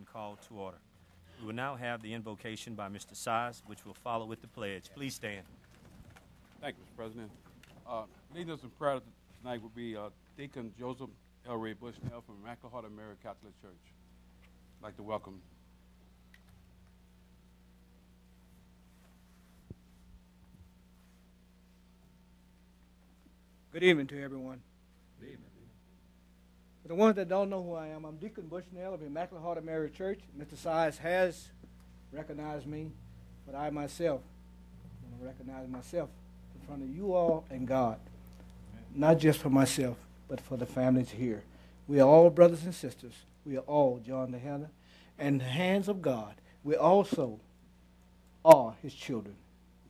been called to order. We will now have the invocation by Mr. Size, which will follow with the pledge. Please stand. Thank you, Mr. President. Leading us in prayer tonight will be Deacon Joseph L. Ray Bushnell from Immaculate Heart of Mary Catholic Church. I'd like to welcome. Good evening to everyone. Good evening. For the ones that don't know who I am, I'm Deacon Bushnell of Immaculate Heart of Mary Church. Mr. Size has recognized me, but I myself want to recognize myself in front of you all and God. Not just for myself, but for the families here. We are all brothers and sisters. We are all John the Hannah. And in the hands of God, we also are his children.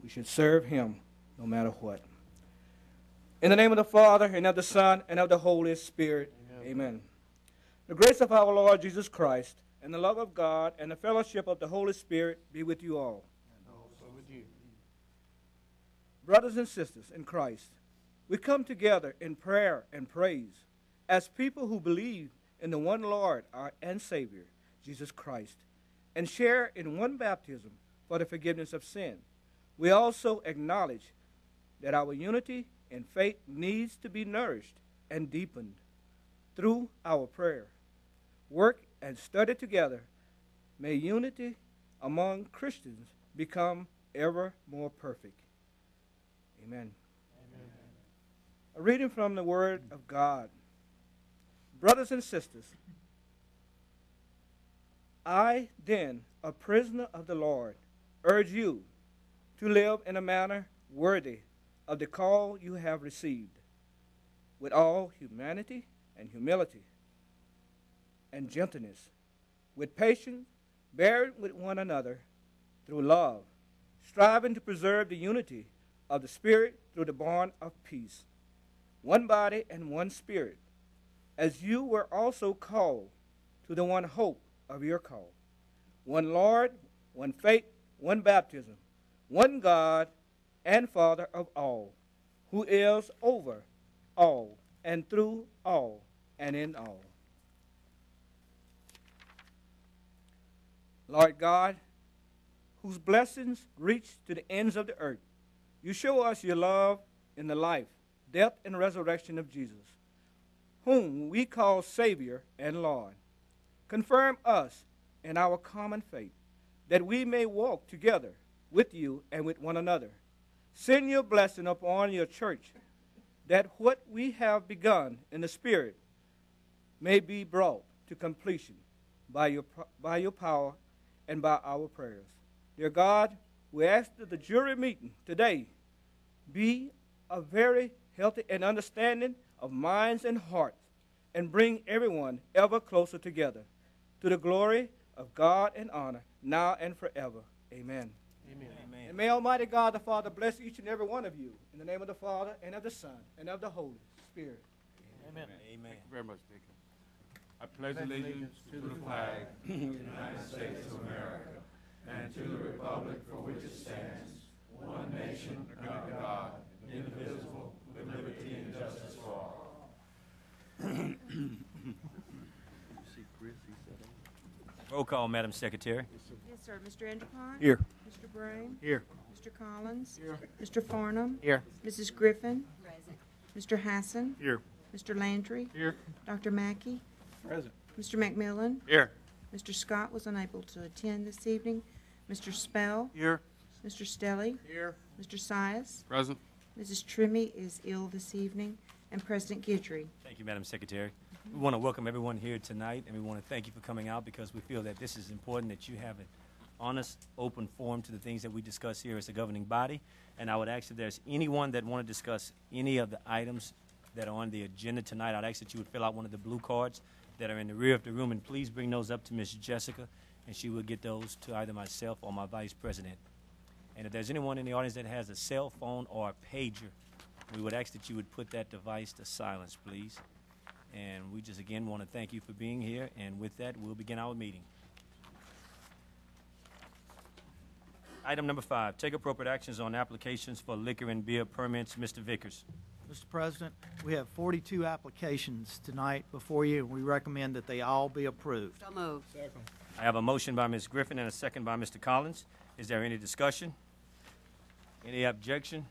We should serve him no matter what. In the name of the Father, and of the Son, and of the Holy Spirit, amen. The grace of our Lord Jesus Christ, and the love of God, and the fellowship of the Holy Spirit be with you all. And also with you. Brothers and sisters in Christ, we come together in prayer and praise as people who believe in the one Lord and Savior, Jesus Christ, and share in one baptism for the forgiveness of sin. We also acknowledge that our unity in faith needs to be nourished and deepened through our prayer, work, and study together. May unity among Christians become ever more perfect. Amen. Amen. A reading from the Word of God. Brothers and sisters, I then, a prisoner of the Lord, urge you to live in a manner worthy of the call you have received, with all humanity and humility and gentleness, with patience, bearing with one another through love, striving to preserve the unity of the Spirit through the bond of peace. One body and one Spirit, as you were also called to the one hope of your call. One Lord, one faith, one baptism, one God and Father of all, who is over all and through all and in all. Lord God, whose blessings reach to the ends of the earth, you show us your love in the life, death, and resurrection of Jesus, whom we call Savior and Lord. Confirm us in our common faith, that we may walk together with you and with one another. Send your blessing upon your church, that what we have begun in the Spirit may be brought to completion by your power and by our prayers. Dear God, we ask that the jury meeting today be a very healthy and understanding of minds and hearts, and bring everyone ever closer together to the glory of God and honor, now and forever. Amen. Amen. Amen. And may Almighty God the Father bless each and every one of you, in the name of the Father, and of the Son, and of the Holy Spirit. Amen. Amen. Thank you very much, Deacon. I pledge allegiance to the flag of the United States of America and to the republic for which it stands, one nation, under God, indivisible, with liberty and justice for all. Roll call, Madam Secretary. Yes, sir. Mr. Andrepont? Here. Mr. Brown? Here. Mr. Collins? Here. Mr. Farnham? Here. Mrs. Griffin? Present. Mr. Hassan? Here. Mr. Landry? Here. Dr. Mackey? Present. Mr. McMillan? Here. Mr. Scott was unable to attend this evening. Mr. Spell? Here. Mr. Stelly? Here. Mr. Sias? Present. Mrs. Trimmy is ill this evening. And President Guidry. Thank you, Madam Secretary. We want to welcome everyone here tonight, and we want to thank you for coming out, because we feel that this is important, that you have an honest, open forum to the things that we discuss here as a governing body. And I would ask if there's anyone that want to discuss any of the items that are on the agenda tonight, I'd ask that you would fill out one of the blue cards that are in the rear of the room, and please bring those up to Ms. Jessica, and she will get those to either myself or my vice president. And if there's anyone in the audience that has a cell phone or a pager, we would ask that you would put that device to silence, please. And we just again want to thank you for being here, and with that, we'll begin our meeting. Item number 5, take appropriate actions on applications for liquor and beer permits. Mr. Vickers. Mr. President, we have 42 applications tonight before you, and we recommend that they all be approved. So moved. I have a motion by Ms. Griffin and a second by Mr. Collins. Is there any discussion? Any objection?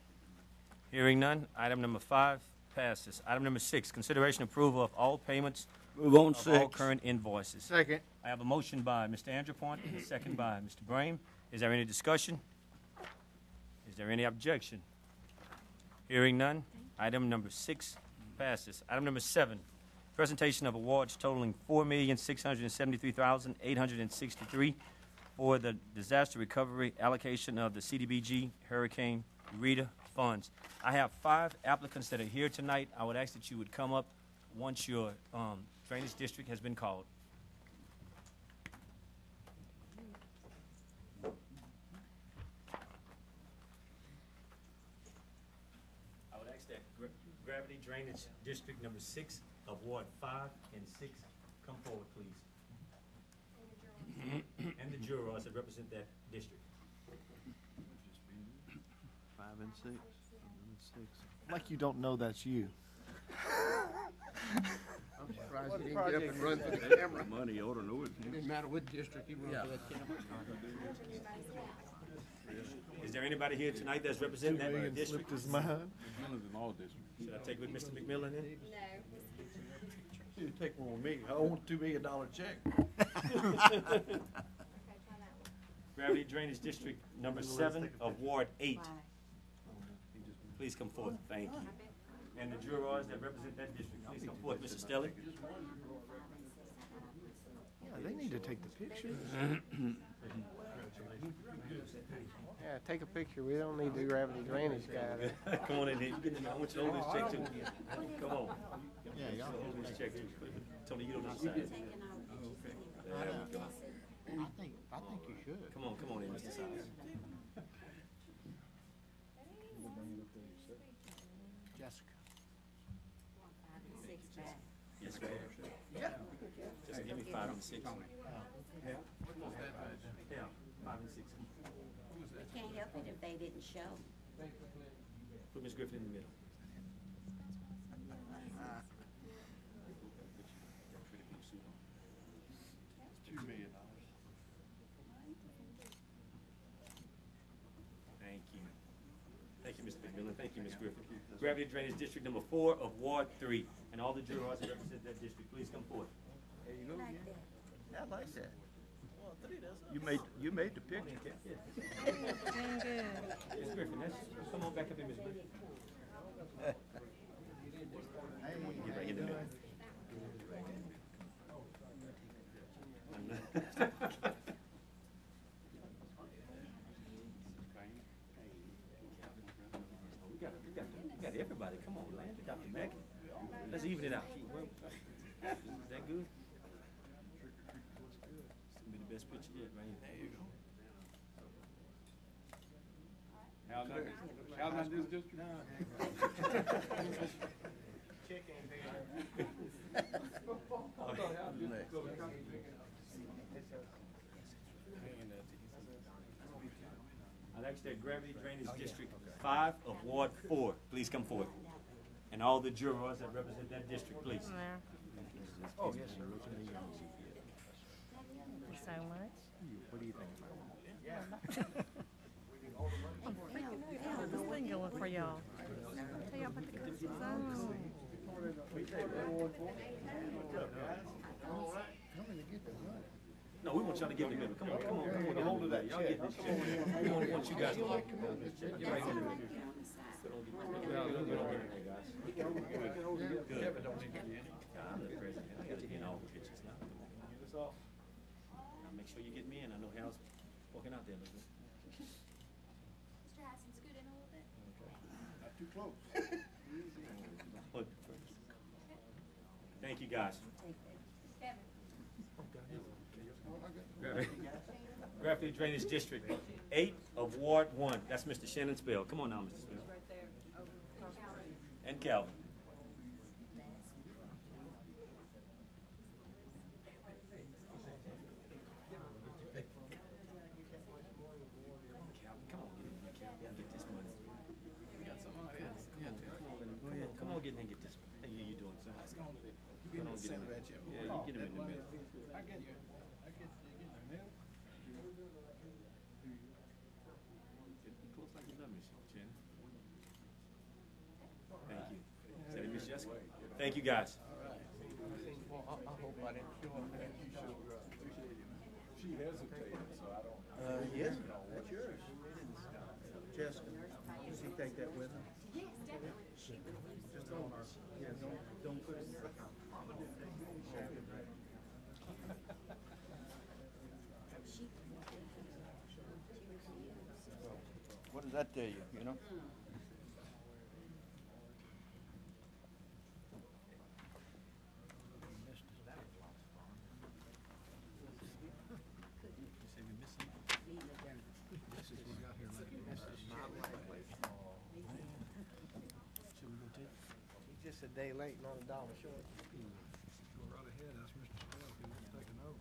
Hearing none. Item number 5 passes. Item number 6, consideration approval of all payments Move on of all current invoices. Second. I have a motion by Mr. Andrew and a second by Mr. Brame. Is there any discussion? Is there any objection? Hearing none. Item number 6 passes. Item number 7, presentation of awards totaling $4,673,863 for the disaster recovery allocation of the CDBG Hurricane Rita funds. I have 5 applicants that are here tonight. I would ask that you would come up once your drainage district has been called. I would ask that Gravity Drainage District number 6 of Ward 5 and 6 come forward, please. And the jurors that represent that district. 5 and 6. Like you don't know that's you. I'm surprised he didn't get up and run for the camera. Money, you ought to know it. It didn't matter what district he run for that camera. Is there anybody here tonight that's representing that district? His mind. Money's in all districts. Should I take with Mr. McMillan then? You take one with me. I want a $2 million check. Gravity Drainage District number 7 of Ward 8. Please come forth. Thank you. And the jurors that represent that district, please come forth. Mr. Stelly. Yeah, they need to take the picture. Yeah, take a picture. We don't need the gravity drainage guy. Come on in here. You get in there. I want you to hold this check too. Come on. Yeah, y'all. Hold this check too. Tony, you on this side. There we go. I think you should. Come on in, Mr. Size. Jessica. Yes, ma'am. Yeah. Just give me 5 and 6. Yeah, 5 and 6. We can't help it if they didn't show. Put Ms. Griffin in the middle. $2 million. Thank you. Thank you, Mr. McMillan. Thank you, Ms. Griffin. Gravity Drainage District number 4 of Ward 3. And all the jurors that represent that district, please come forward. I like that. You made the picture. Doing good. Ms. Griffin, come on back up here, Ms. Griffin. Get right in the middle. We got everybody. Come on, Landry, Dr. Mackey. Let's even it out. Is that good? It's gonna be the best picture yet, right here. There you go. How's that this district? I'd ask that Gravity Drainage District 5 of Ward 4, please come forward. And all the jurors that represent that district, please. Oh, yes, sir. So much. What do you think? This thing going for y'all. Tell y'all about the Christmas zone. No, we want y'all to get in the middle. Come on, get hold of that. Y'all get this check. We want you guys to get this check. Get right in the middle. Get on there, guys. Good. I'm the president. I got to get in all the pictures now. Now make sure you get me in. I know Hal's walking out there a little bit. Mr. Hassan, scoot in a little bit. Not too close. Thank you, guys. Gravity Drainage District 8 of Ward 1. That's Mr. Shannon Spell. Come on now, Mr. Spell. And Calvin. Come on, get in and get this. How you doing, sir? Yeah, you get him in the middle. Thank you. Is that Miss Jessica? Thank you, guys. Well, I hope I didn't show up there. She hesitated, so I don't. Yes, that's yours. Jessica, does he take that with him? Yes, definitely. Just on our, yeah, don't put it. What does that tell you, you know? He's just a day late and on a dollar short. Go right ahead, ask Mr. Spell if he wants to take a note.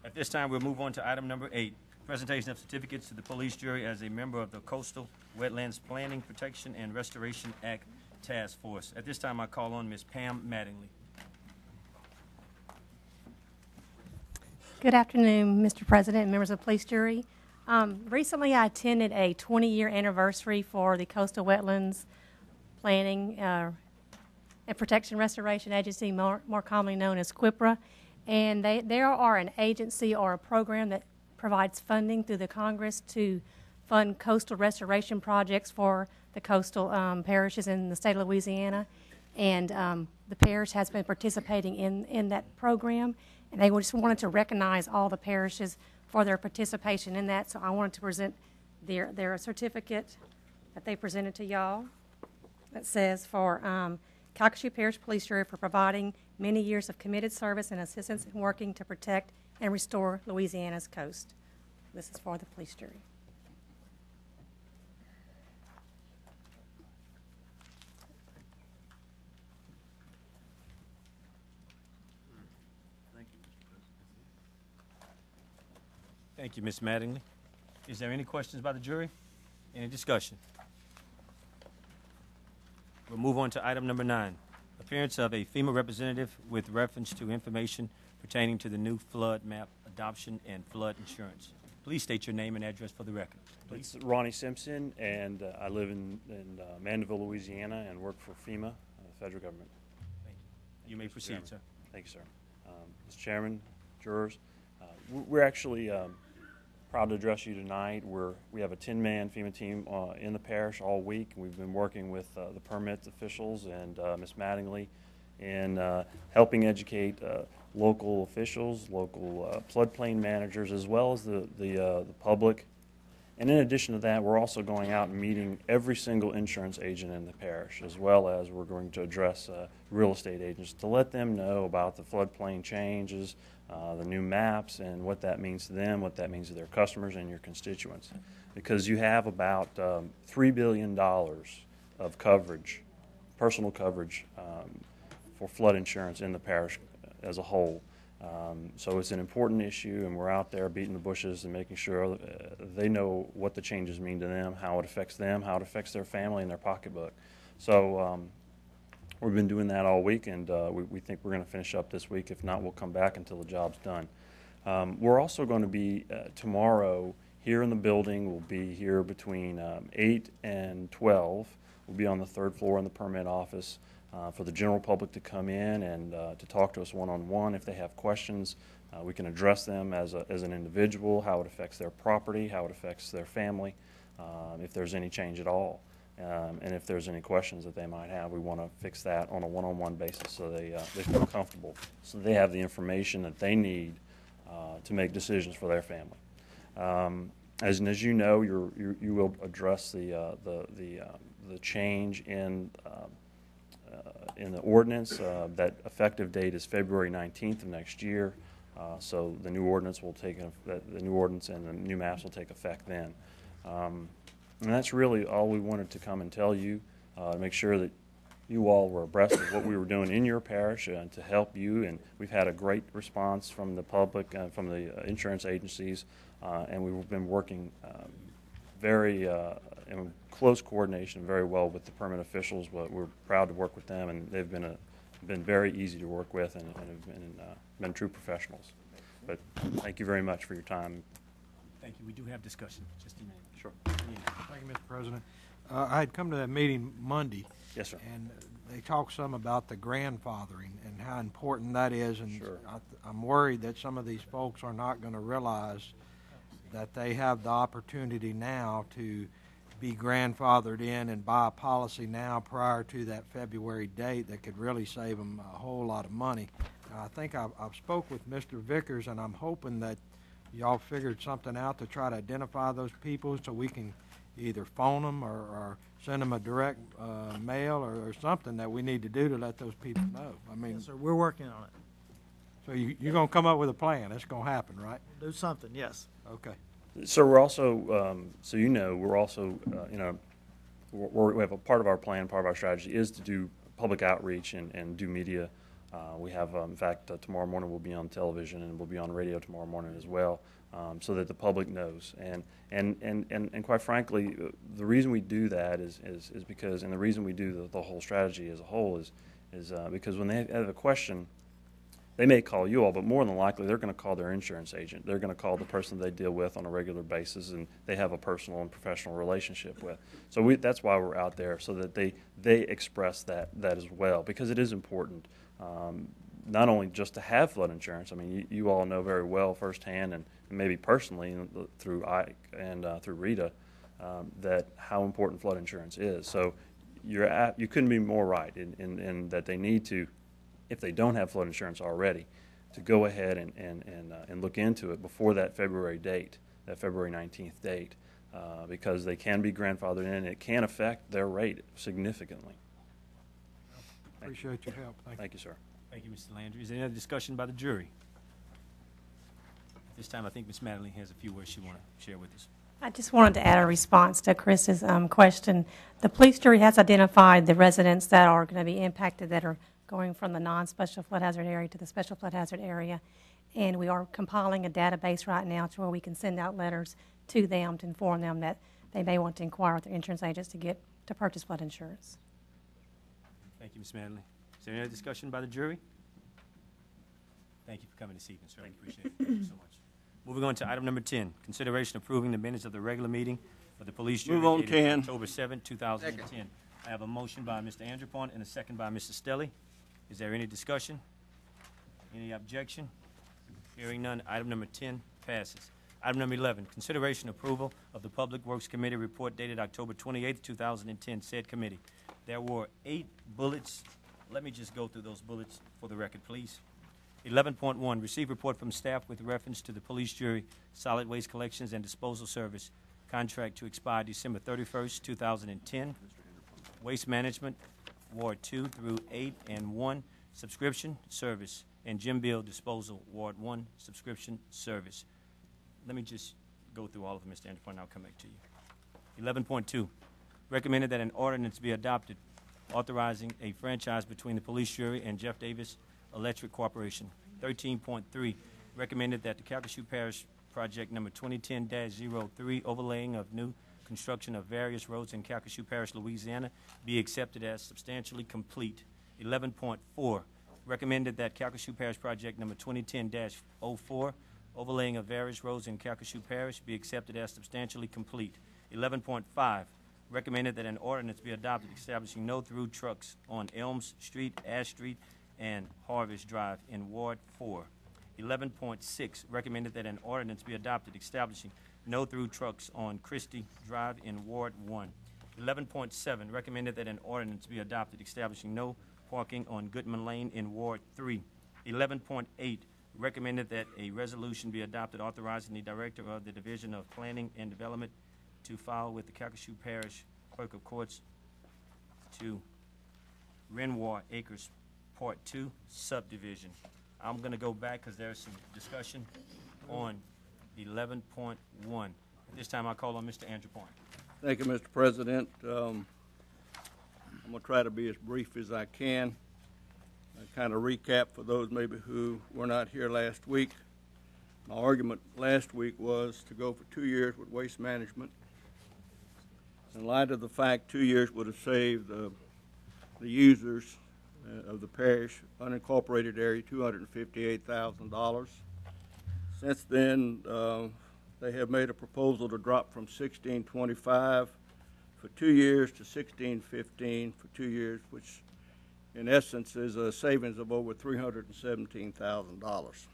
At this time, we'll move on to item number 8, presentation of certificates to the police jury as a member of the Coastal Wetlands Planning, Protection, and Restoration Act Task Force. At this time, I call on Ms. Pam Mattingly. Good afternoon, Mr. President and members of the police jury. Recently, I attended a 20-year anniversary for the Coastal Wetlands Planning and Protection Restoration Agency, more commonly known as QWIPRA. And they are an agency or a program that provides funding through the Congress to fund coastal restoration projects for the coastal parishes in the state of Louisiana. And the parish has been participating in that program. And they just wanted to recognize all the parishes for their participation in that. So I wanted to present their certificate that they presented to y'all that says for Calcasieu Parish Police Jury for providing many years of committed service and assistance in working to protect and restore Louisiana's coast. This is for the police jury. Thank you, Ms. Mattingly. Is there any questions by the jury? Any discussion? We'll move on to item number 9, appearance of a FEMA representative with reference to information pertaining to the new flood map adoption and flood insurance. Please state your name and address for the record. Please. It's Ronnie Simpson, and I live in Mandeville, Louisiana, and work for FEMA, the federal government. Thank you. You may proceed, sir. Thank you, sir. Mr. Chairman, jurors, we're actually proud to address you tonight. We have a 10-man FEMA team in the parish all week. We've been working with the permit officials and Ms. Mattingly in helping educate local officials, local floodplain managers, as well as the public. And in addition to that, we're also going out and meeting every single insurance agent in the parish, as well as we're going to address real estate agents to let them know about the floodplain changes, the new maps, and what that means to them, what that means to their customers and your constituents. Because you have about $3 billion of coverage, personal coverage, for flood insurance in the parish as a whole. So it's an important issue, and we're out there beating the bushes and making sure they know what the changes mean to them, how it affects them, how it affects their family and their pocketbook. So we've been doing that all week, and we think we're going to finish up this week. If not, we'll come back until the job's done. We're also going to be tomorrow here in the building. We'll be here between 8 and 12. We'll be on the 3rd floor in the permit office. For the general public to come in and to talk to us one-on-one. If they have questions, we can address them as an individual, how it affects their property, how it affects their family, if there's any change at all. And if there's any questions that they might have, we want to fix that on a one-on-one basis so they feel comfortable, so they have the information that they need to make decisions for their family. As you know, you will address the change in the ordinance. That effective date is February 19th of next year. So the new ordinance will take the new ordinance and the new maps will take effect then. And that's really all we wanted to come and tell you, to make sure that you all were abreast of what we were doing in your parish and to help you. And we've had a great response from the public and from the insurance agencies, and we've been working very in close coordination very well with the permit officials, but we're proud to work with them, and they've been a been very easy to work with and have been true professionals. But thank you very much for your time. Thank you. We do have discussion. Just a minute. Sure. Thank you, Mr. President. I had come to that meeting Monday. Yes, sir. And they talked some about the grandfathering and how important that is. And Sure. I'm worried that some of these folks are not going to realize that they have the opportunity now to be grandfathered in and buy a policy now prior to that February date that could really save them a whole lot of money. I think I've spoke with Mr. Vickers, and I'm hoping that y'all figured something out to try to identify those people so we can either phone them or send them a direct mail or something that we need to do to let those people know. I mean, Yes, sir, we're working on it. so you're going to come up with a plan. It's going to happen, right? Do something, yes. Okay. So we're also, so you know, we're also, we have a part of our plan, part of our strategy is to do public outreach and do media. We have, in fact, tomorrow morning we'll be on television and we'll be on radio tomorrow morning as well, so that the public knows. And quite frankly, the reason we do that is because, and the reason we do the whole strategy as a whole is because when they have a question, they may call you all, but more than likely they're going to call their insurance agent. They're going to call the person they deal with on a regular basis, and they have a personal and professional relationship with. So that's why we're out there, so that they express that as well, because it is important, not only just to have flood insurance. I mean, you all know very well firsthand, and maybe personally through Ike and through Rita, that how important flood insurance is. So you couldn't be more right in that they need to, if they don't have flood insurance already, to go ahead and look into it before that February date, that February 19th date, because they can be grandfathered in and it can affect their rate significantly. Appreciate your help. Thank you, sir. Thank you, Mr. Landry. Is there any other discussion by the jury? This time, I think Ms. Madeline has a few words she wants to share with us. I just wanted to add a response to Chris's question. The police jury has identified the residents that are going to be impacted that are going from the non-special flood hazard area to the special flood hazard area. And we are compiling a database right now to where we can send out letters to them to inform them that they may want to inquire with their insurance agents to purchase flood insurance. Thank you, Ms. Madeline. Is there any other discussion by the jury? Thank you for coming this evening, sir. I appreciate it. Thank you so much. Moving on to item number 10, consideration approving the minutes of the regular meeting of the police jury Move on, dated Ken. October 7, 2010. I have a motion by Mr. Andrepont and a second by Mr. Stelly. Is there any discussion? Any objection? Hearing none, item number 10 passes. Item number 11, consideration approval of the Public Works Committee report dated October 28, 2010, said committee. There were 8 bullets. Let me just go through those bullets for the record, please. 11.1, receive report from staff with reference to the police jury solid waste collections and disposal service contract to expire December 31st, 2010. Waste management, Ward 2 through 8 and 1, subscription service, and Jim Bill disposal, Ward 1, subscription service. Let me just go through all of them, Mr. Andrepont, and I'll come back to you. 11.2, recommended that an ordinance be adopted authorizing a franchise between the police jury and Jeff Davis Electric Corporation. 13.3, recommended that the Calcasieu Parish Project number 2010-03, overlaying of new construction of various roads in Calcasieu Parish, Louisiana, be accepted as substantially complete. 11.4, recommended that Calcasieu Parish Project number 2010-04, overlaying of various roads in Calcasieu Parish, be accepted as substantially complete. 11.5, recommended that an ordinance be adopted establishing no through trucks on Elms Street, Ash Street, and Harvest Drive in Ward 4. 11.6, recommended that an ordinance be adopted establishing no through trucks on Christie Drive in Ward 1. 11.7, recommended that an ordinance be adopted establishing no parking on Goodman Lane in Ward 3. 11.8, recommended that a resolution be adopted authorizing the Director of the Division of Planning and Development to file with the Calcasieu Parish Clerk of Courts to Renoir Acres Part 2 subdivision. I'm going to go back because there's some discussion on 11.1. At this time, I call on Mr. Andrepont. Thank you, Mr. President. I'm going to try to be as brief as I can. Kind of recap for those maybe who were not here last week. My argument last week was to go for 2 years with waste management. In light of the fact 2 years would have saved the users of the parish, unincorporated area, $258,000. Since then, they have made a proposal to drop from $1,625 for 2 years to $1,615 for 2 years, which in essence is a savings of over $317,000.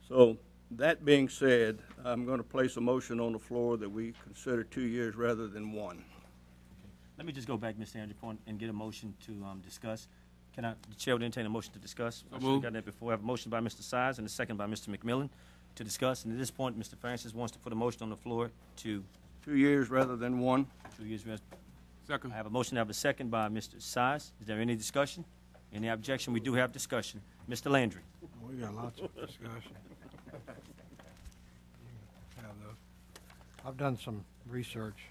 So that being said, I'm going to place a motion on the floor that we consider 2 years rather than 1. Let me just go back, Mr. Andrew, and get a motion to discuss. The chair would entertain a motion to discuss? I should have gotten that before. I have a motion by Mr. Sides and a second by Mr. McMillan to discuss. And at this point, Mr. Francis wants to put a motion on the floor to 2 years rather than 1. 2 years. Second. I have a motion. I have a second by Mr. Sides. Is there any discussion? Any objection? We do have discussion. Mr. Landry. We got lots of discussion. Have those. I've done some research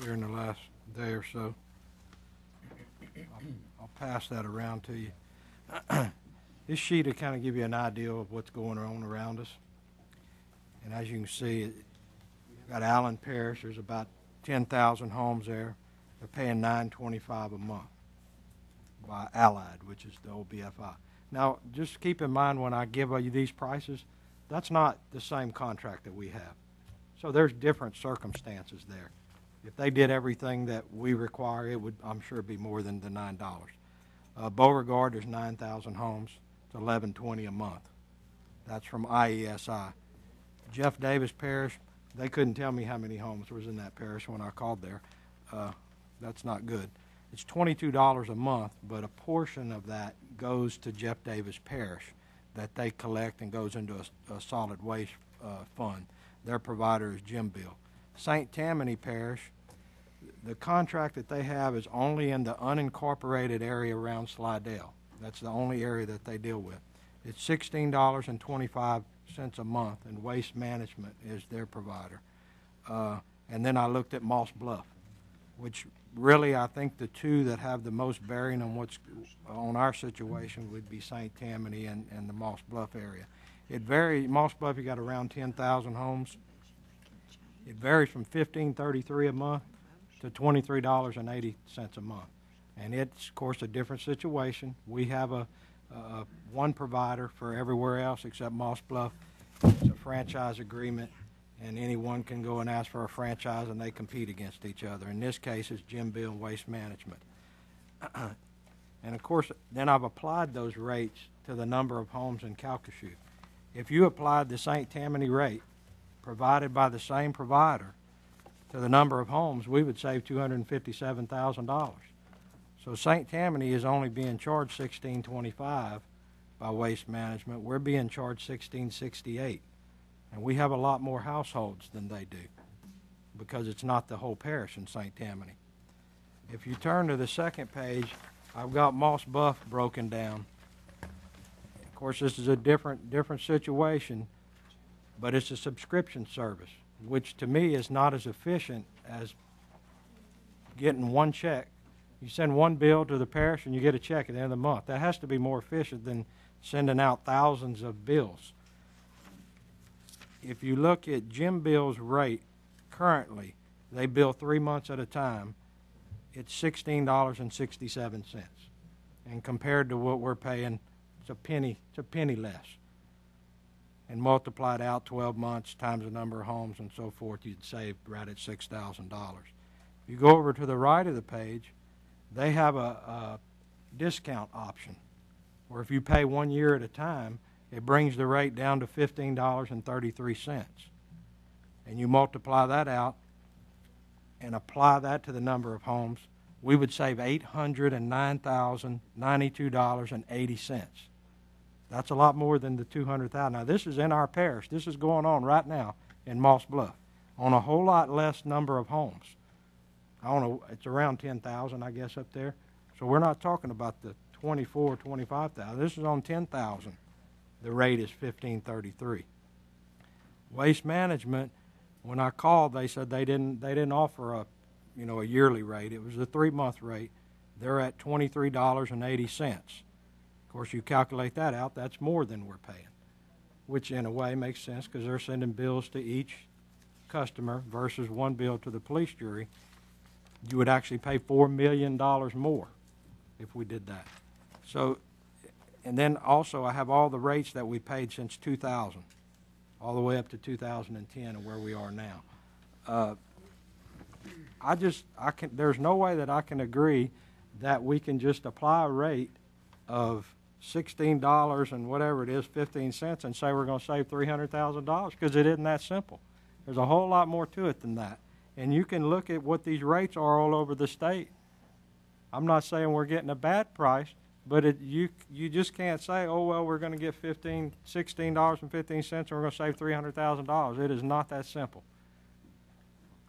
here in the last day or so. I'll pass that around to you. This sheet will kind of give you an idea of what's going on around us. And as you can see, you've got Allen Parish. There's about 10,000 homes there. They're paying $925 a month by Allied, which is the old BFI. Now, just keep in mind when I give you these prices, that's not the same contract that we have. So there's different circumstances there. If they did everything that we require, it would, I'm sure, be more than the $9. Beauregard, there's 9,000 homes. It's $11.20 a month. That's from IESI. Jeff Davis Parish, they couldn't tell me how many homes was in that parish when I called there. That's not good. It's $22 a month, but a portion of that goes to Jeff Davis Parish that they collect and goes into a solid waste fund. Their provider is Jim Bill. St. Tammany Parish, the contract that they have is only in the unincorporated area around Slidell. That's the only area that they deal with. It's $16.25 a month, and Waste Management is their provider. And then I looked at Moss Bluff, which really I think the two that have the most bearing on what's on our situation would be St. Tammany and the Moss Bluff area. It varies. Moss Bluff, you got around 10,000 homes. It varies from $15.33 a month to $23.80 a month. And it's, of course, a different situation. We have one provider for everywhere else except Moss Bluff. It's a franchise agreement, and anyone can go and ask for a franchise, and they compete against each other. In this case, it's Jim Bill Waste Management. And, of course, then I've applied those rates to the number of homes in Calcasieu. If you applied the St. Tammany rate provided by the same provider to the number of homes, we would save $257,000. So St. Tammany is only being charged $16.25 by Waste Management. We're being charged $16.68, and we have a lot more households than they do because it's not the whole parish in St. Tammany. If you turn to the second page, I've got Moss Bluff broken down. Of course, this is a different situation, but it's a subscription service, which to me is not as efficient as getting one check. You send one bill to the parish and you get a check at the end of the month. That has to be more efficient than sending out thousands of bills. If you look at Jim Bill's rate currently, they bill 3 months at a time. It's $16.67. And compared to what we're paying, it's a penny less. And multiply it out 12 months times the number of homes and so forth, you'd save right at $6,000. If you go over to the right of the page, they have a discount option where if you pay 1 year at a time, it brings the rate down to $15.33. And you multiply that out and apply that to the number of homes, we would save $809,092.80. That's a lot more than the $200,000. Now, this is in our parish. This is going on right now in Moss Bluff on a whole lot less number of homes. I don't know, it's around 10,000, I guess, up there. So we're not talking about the 24,000, 25,000. This is on 10,000. The rate is $15.33. Waste Management, when I called, they said they didn't offer a yearly rate. It was a 3-month rate. They're at $23.80. Of course, you calculate that out, that's more than we're paying, which in a way makes sense because they're sending bills to each customer versus one bill to the police jury. You would actually pay $4 million more if we did that. So, and then also I have all the rates that we paid since 2000, all the way up to 2010 and where we are now. There's no way that I can agree that we can just apply a rate of $16 and whatever it is, 15 cents, and say we're going to save $300,000, because it isn't that simple. There's a whole lot more to it than that. And you can look at what these rates are all over the state. I'm not saying we're getting a bad price, but you just can't say, oh, well, we're going to get $16.15 and we're going to save $300,000. It is not that simple.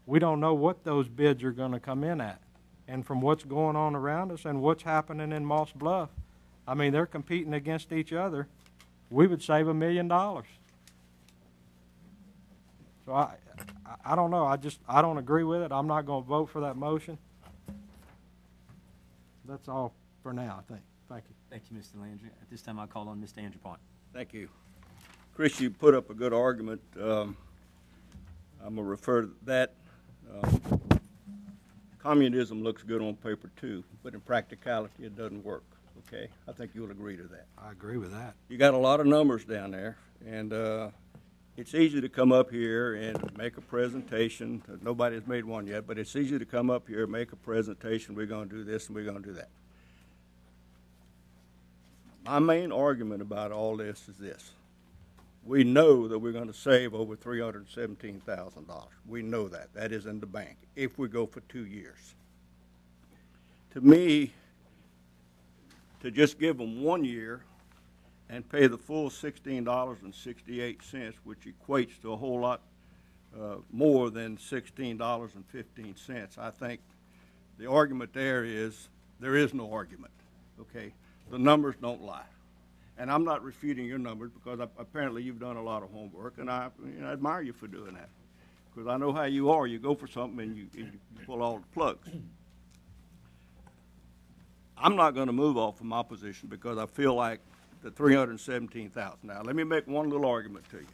We don't know what those bids are going to come in at. And from what's going on around us and what's happening in Moss Bluff, I mean, they're competing against each other. We would save $1 million. So I don't know. I don't agree with it. I'm not going to vote for that motion. That's all for now, I think. Thank you. Thank you, Mr. Landry. At this time, I call on Mr. Andrew Point. Thank you. Chris, you put up a good argument. I'm going to refer to that. Communism looks good on paper too, but in practicality it doesn't work, okay? I think you'll agree to that. I agree with that. You got a lot of numbers down there, and it's easy to come up here and make a presentation. Nobody's made one yet, but it's easy to come up here and make a presentation. We're going to do this and we're going to do that. My main argument about all this is this. We know that we're going to save over $317,000. We know that. That is in the bank if we go for 2 years. To me, to just give them 1 year and pay the full $16.68, which equates to a whole lot more than $16.15, I think the argument there is no argument, okay? The numbers don't lie. And I'm not refuting your numbers because apparently you've done a lot of homework, and I admire you for doing that. Because I know how you are. You go for something and you pull all the plugs. I'm not going to move off of my position because I feel like the $317,000. Now, let me make one little argument to you.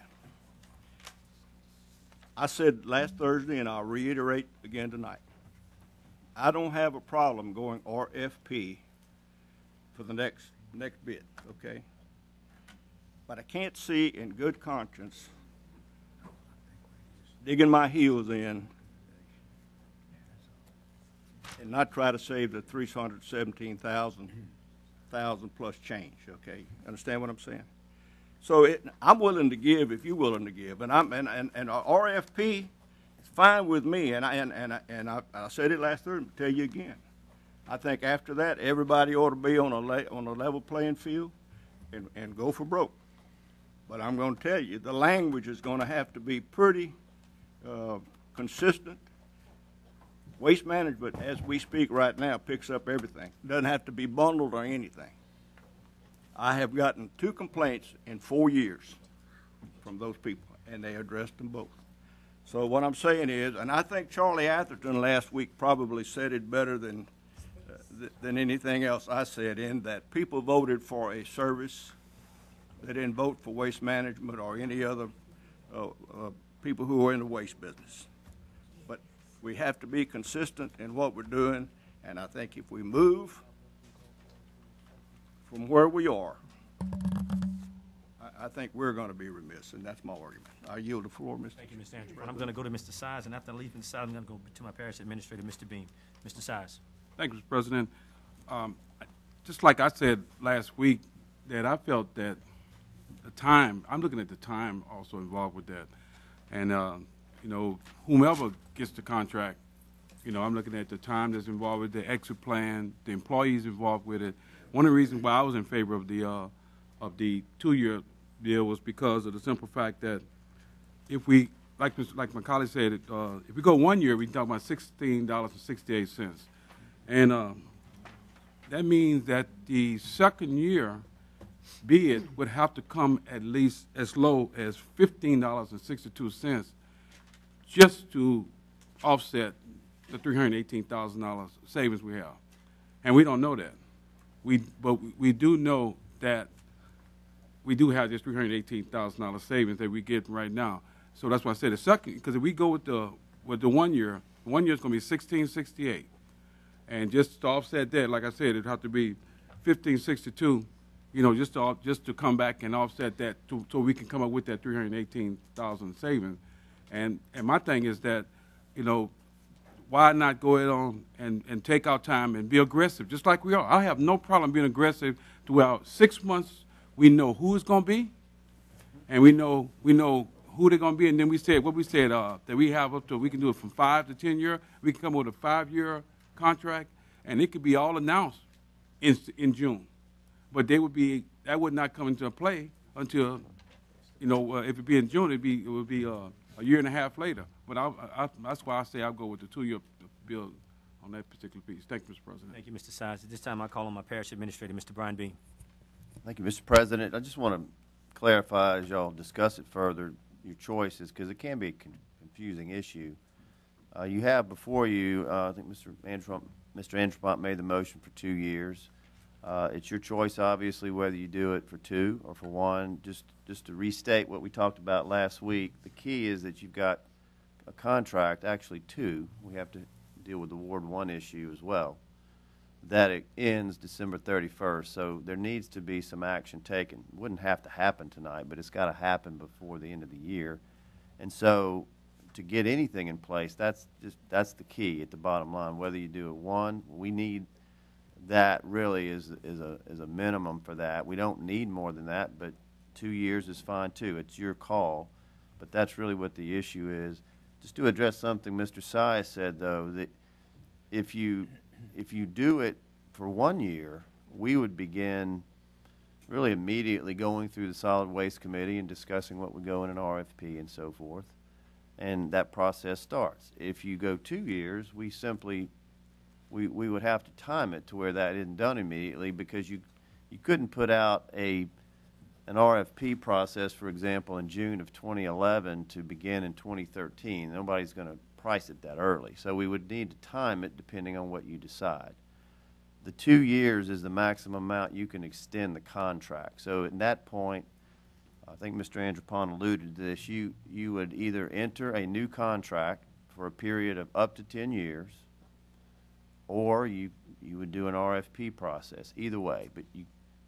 I said last Thursday, and I'll reiterate again tonight, I don't have a problem going RFP for the next bid, okay? But I can't see in good conscience digging my heels in and not try to save the $317,000 plus change, okay? Understand what I'm saying? So I'm willing to give if you're willing to give, and RFP is fine with me, and I said it last Thursday, I'll tell you again. I think after that, everybody ought to be on a level playing field and go for broke. But I'm going to tell you, the language is going to have to be pretty consistent. Waste management, as we speak right now, picks up everything. Doesn't have to be bundled or anything. I have gotten 2 complaints in 4 years from those people, and they addressed them both. So what I'm saying is, and I think Charlie Atherton last week probably said it better than anything else I said, in that people voted for a service. They didn't vote for waste management or any other people who are in the waste business. But we have to be consistent in what we're doing, and I think if we move from where we are, I think we're going to be remiss, and that's my argument. I yield the floor, Mr. Thank you, Mr. Andrew. I'm going to go to Mr. Size, and after I leave Mr. Size, I'm going to go to my parish administrator, Mr. Beam. Mr. Size. Thank you, Mr. President. Just like I said last week, that I felt that the time, I'm looking at the time also involved with that. And, you know, whomever gets the contract, you know, I'm looking at the time that's involved with the exit plan, the employees involved with it. One of the reasons why I was in favor of the 2-year deal was because of the simple fact that if we, like my colleague said, if we go 1 year, we talk about $16.68. And that means that the second year bid would have to come at least as low as $15.62 just to offset the $318,000 savings we have. And we don't know that. But we do know that we do have this $318,000 savings that we get right now. So that's why I said the second, because if we go with the 1 year, 1 year is going to be $16.68. And just to offset that, like I said, it'd have to be 1562, just to come back and offset that so we can come up with that 318,000 savings. And my thing is that, why not go ahead on and take our time and be aggressive, just like we are. I have no problem being aggressive throughout 6 months. We know who it's going to be, and we know who they're going to be. And then we said, that we have up to, we can do it from 5 to 10 years. We can come up with a 5-year contract, and it could be all announced in June. But that would not come into play until, if it be in June, it would be a year and a half later. But that's why I say I'll go with the 2-year bill on that particular piece. Thank you, Mr. President. Thank you, Mr. Sines. At this time, I call on my parish administrator, Mr. Brian Bean. Thank you, Mr. President. I just want to clarify as y'all discuss it further, your choices, because it can be a confusing issue. You have before you, I think Mr. Antrepont made the motion for 2 years. It's your choice, obviously, whether you do it for 2 or for 1. Just to restate what we talked about last week, the key is that you've got a contract, actually 2. We have to deal with the Ward 1 issue as well, that it ends December 31st. So there needs to be some action taken. It wouldn't have to happen tonight, but it's got to happen before the end of the year. And so to get anything in place, that's the key at the bottom line. Whether you do it 1, we need that really is a minimum for that. We don't need more than that, but 2 years is fine too. It's your call, but that's really what the issue is. Just to address something Mr. Sias said, though, that if you do it for 1 year, we would begin really immediately going through the Solid Waste Committee and discussing what would go in an RFP and so forth, and that process starts. If you go 2 years, we would have to time it to where that isn't done immediately, because you couldn't put out an RFP process, for example, in June of 2011 to begin in 2013. Nobody's going to price it that early. So we would need to time it depending on what you decide. The 2 years is the maximum amount you can extend the contract. So at that point, I think Mr. Antrepont alluded to this, you would either enter a new contract for a period of up to 10 years, or you would do an RFP process. Either way, but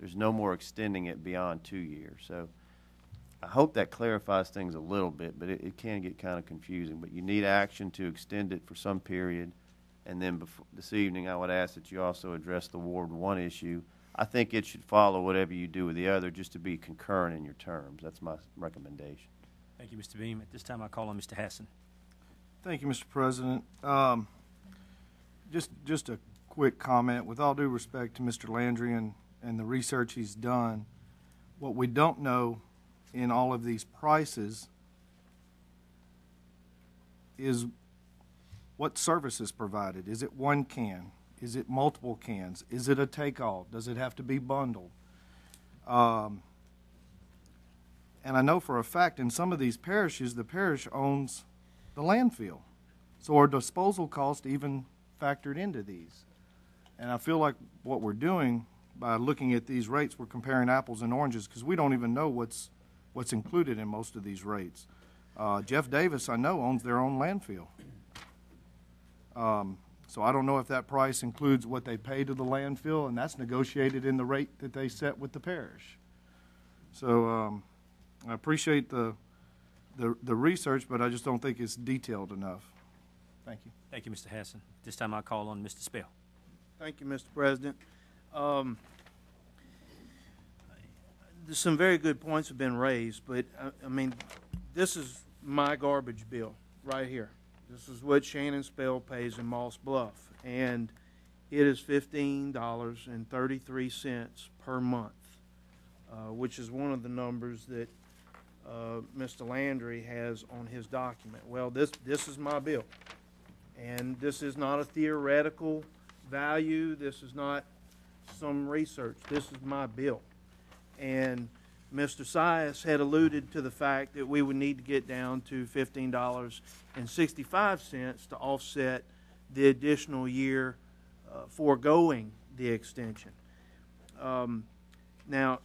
there's no more extending it beyond 2 years. So I hope that clarifies things a little bit, but it can get kind of confusing. But you need action to extend it for some period. And then this evening, I would ask that you also address the Ward 1 issue. I think it should follow whatever you do with the other, just to be concurrent in your terms. That's my recommendation. Thank you, Mr. Beam. At this time, I call on Mr. Hassan. Thank you, Mr. President. Just a quick comment. With all due respect to Mr. Landry and the research he's done, what we don't know in all of these prices is what service is provided. Is it 1 can? Is it multiple cans? Is it a take-all? Does it have to be bundled? And I know for a fact in some of these parishes, the parish owns the landfill. So are disposal costs even factored into these? And I feel like what we're doing by looking at these rates, we're comparing apples and oranges, because we don't even know what's included in most of these rates. Jeff Davis, I know, owns their own landfill. So I don't know if that price includes what they pay to the landfill, and that's negotiated in the rate that they set with the parish. So I appreciate the research, but I just don't think it's detailed enough. Thank you. Thank you, Mr. Hassan. This time I call on Mr. Spell. Thank you, Mr. President. Some very good points have been raised, but I mean, this is my garbage bill right here. This is what Shannon Spell pays in Moss Bluff, and it is $15.33 per month, which is one of the numbers that Mr. Landry has on his document. Well, this is my bill, and this is not a theoretical value. This is not some research. This is my bill. And Mr. Sias had alluded to the fact that we would need to get down to $15.65 to offset the additional year foregoing the extension. Now,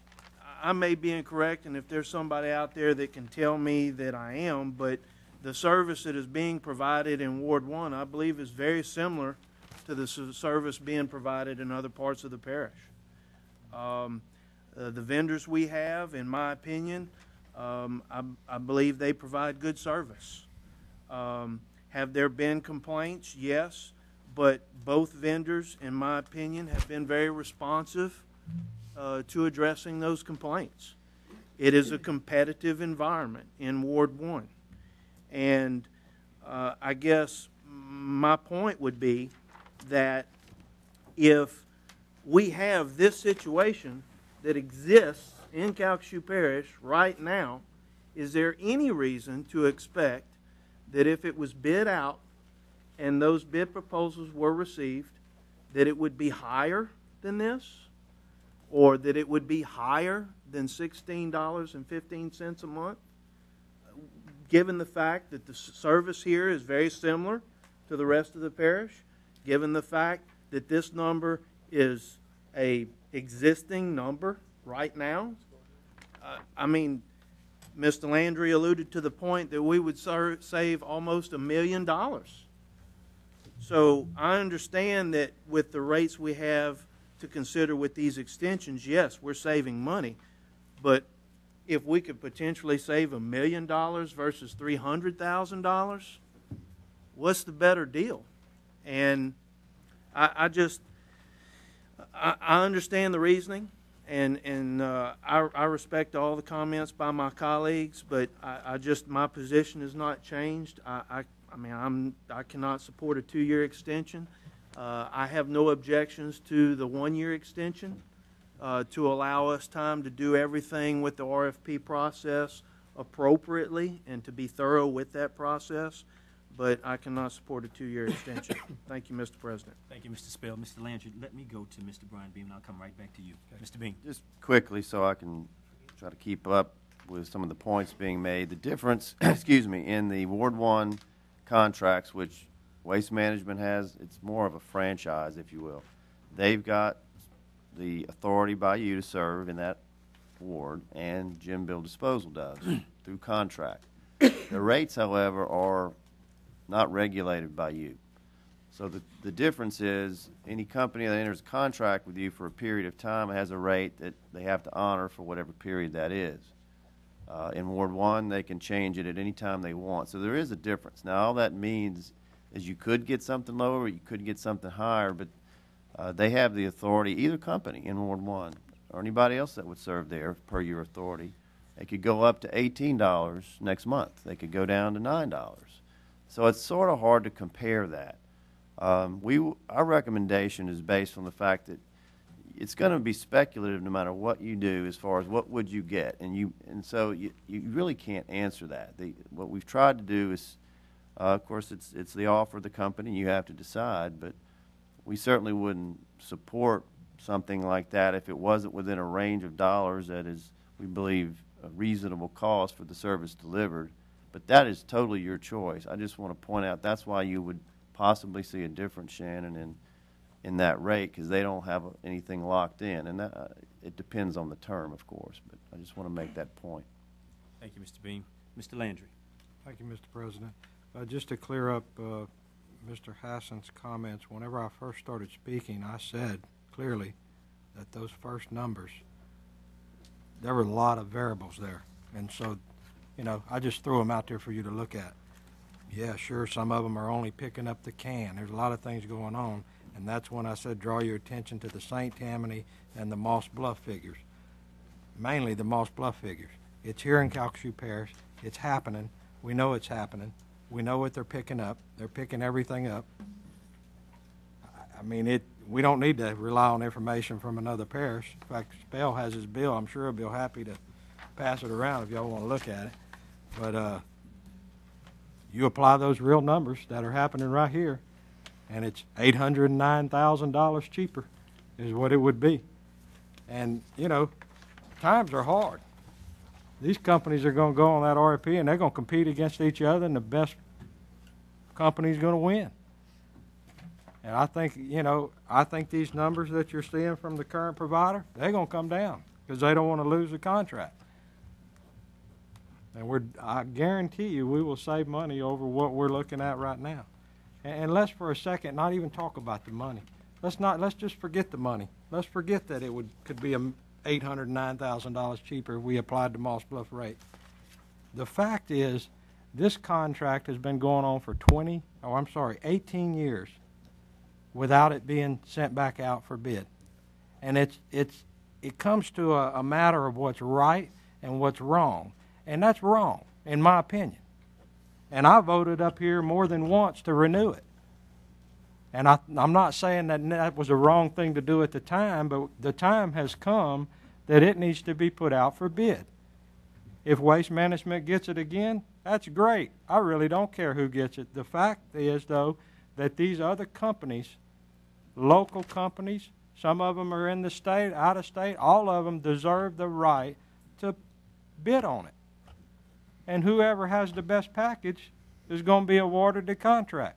I may be incorrect, and if there's somebody out there that can tell me that I am, but the service that is being provided in Ward 1, I believe, is very similar to the service being provided in other parts of the parish. The vendors we have, in my opinion, I believe they provide good service. Have there been complaints? Yes, but both vendors, in my opinion, have been very responsive to addressing those complaints. It is a competitive environment in Ward 1. And I guess my point would be that if we have this situation that exists in Calcasieu Parish right now, is there any reason to expect that if it was bid out and those bid proposals were received, that it would be higher than this? Or that it would be higher than $16.15 a month? Given the fact that the service here is very similar to the rest of the parish, given the fact that this number is a existing number right now, I mean, Mr. Landry alluded to the point that we would save almost $1 million. So I understand that with the rates we have to consider with these extensions, yes, we're saving money, but if we could potentially save $1 million versus $300,000, what's the better deal? And I understand the reasoning, and I respect all the comments by my colleagues, but my position has not changed. I cannot support a 2-year extension. I have no objections to the 1-year extension to allow us time to do everything with the RFP process appropriately and to be thorough with that process, but I cannot support a 2-year extension. Thank you, Mr. President. Thank you, Mr. Spell. Mr. Landry, let me go to Mr. Brian Beam, and I'll come right back to you. Okay. Mr. Beam. Just quickly, so I can try to keep up with some of the points being made. The difference, excuse me, in the Ward 1 contracts, which Waste Management has, it's more of a franchise, if you will. They've got the authority by you to serve in that ward, and Jim Bill Disposal does through contract. The rates, however, are not regulated by you. So the difference is any company that enters a contract with you for a period of time has a rate that they have to honor for whatever period that is. In Ward 1, they can change it at any time they want. So there is a difference. Now, all that means is you could get something lower, you could get something higher, but they have the authority, either company in Ward 1 or anybody else that would serve there per your authority. They could go up to $18 next month. They could go down to $9. So it's sort of hard to compare that. Our recommendation is based on the fact that it's going to be speculative no matter what you do as far as what would you get. And so you really can't answer that. What we've tried to do is, of course, it's the offer of the company. You have to decide, but we certainly wouldn't support something like that if it wasn't within a range of dollars that is, we believe, a reasonable cost for the service delivered. But that is totally your choice. I just want to point out that's why you would possibly see a difference, Shannon, in that rate, because they don't have anything locked in. And that, it depends on the term, of course, but I just want to make that point. Thank you, Mr. Beam. Mr. Landry. Thank you, Mr. President. Just to clear up Mr. Hassan's comments, whenever I first started speaking, I said clearly that those first numbers, there were a lot of variables there. And so, I just threw them out there for you to look at. Yeah, sure, some of them are only picking up the can. There's a lot of things going on, and that's when I said draw your attention to the St. Tammany and the Moss Bluff figures, mainly the Moss Bluff figures. It's here in Calcasieu Parish. It's happening. We know it's happening. We know what they're picking up. They're picking everything up. I mean, we don't need to rely on information from another parish. In fact, Spell has his bill. I'm sure he'll be happy to pass it around if y'all want to look at it. But you apply those real numbers that are happening right here, and it's $809,000 cheaper is what it would be. And, times are hard. These companies are going to go on that RFP, and they're going to compete against each other, and the best company's going to win. And I think these numbers that you're seeing from the current provider, they're going to come down because they don't want to lose the contract. And I guarantee you we will save money over what we're looking at right now. And let's for a second not even talk about the money. Let's just forget the money. Let's forget that it could be $800,000, $9,000 cheaper if we applied the Moss Bluff rate. The fact is, this contract has been going on for 18 years without it being sent back out for bid. And it comes to a matter of what's right and what's wrong. And that's wrong, in my opinion. And I voted up here more than once to renew it. And I'm not saying that was the wrong thing to do at the time, but the time has come that it needs to be put out for bid. If Waste Management gets it again, that's great. I really don't care who gets it. The fact is, though, that these other companies, local companies, some of them are in the state, out of state, all of them deserve the right to bid on it. And whoever has the best package is going to be awarded the contract.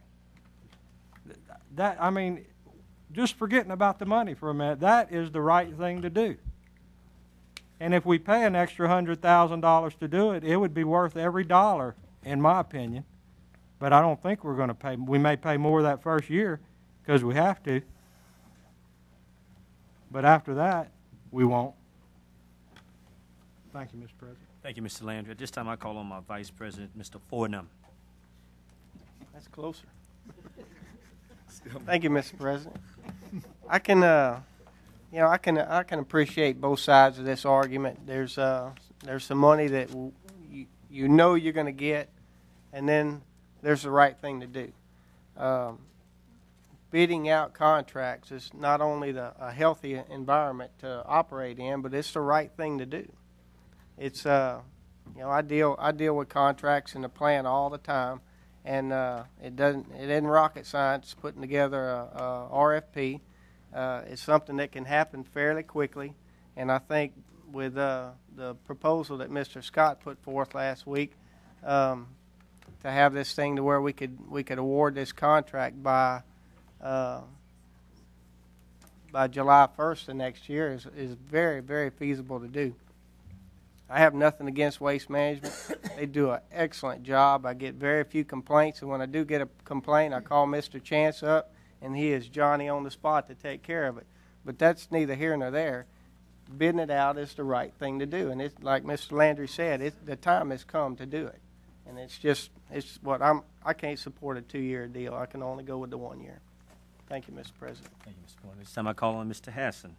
Just forgetting about the money for a minute, that is the right thing to do. And if we pay an extra $100,000 to do it, it would be worth every dollar, in my opinion. But I don't think we're going to pay. We may pay more that first year because we have to. But after that, we won't. Thank you, Mr. President. Thank you, Mr. Landry. At this time, I call on my Vice President, Mr. Fornum. That's closer. Thank you, Mr. President. I can appreciate both sides of this argument. There's some money that you know you're going to get, and then there's the right thing to do. Bidding out contracts is not only a healthy environment to operate in, but it's the right thing to do. It's I deal with contracts in the plant all the time, and it isn't rocket science putting together a RFP. It's something that can happen fairly quickly, and I think with the proposal that Mr. Scott put forth last week, to have this thing to where we could award this contract by July 1st of next year is very, very feasible to do. I have nothing against Waste Management. They do an excellent job. I get very few complaints, and when I do get a complaint, I call Mr. Chance up, and he is Johnny on the spot to take care of it. But that's neither here nor there. Bidding it out is the right thing to do, and it's like Mr. Landry said, the time has come to do it. And I can't support a 2-year deal. I can only go with the 1 year. Thank you, Mr. President. Thank you, Mr. Fornum. This time, I call on Mr. Hassan.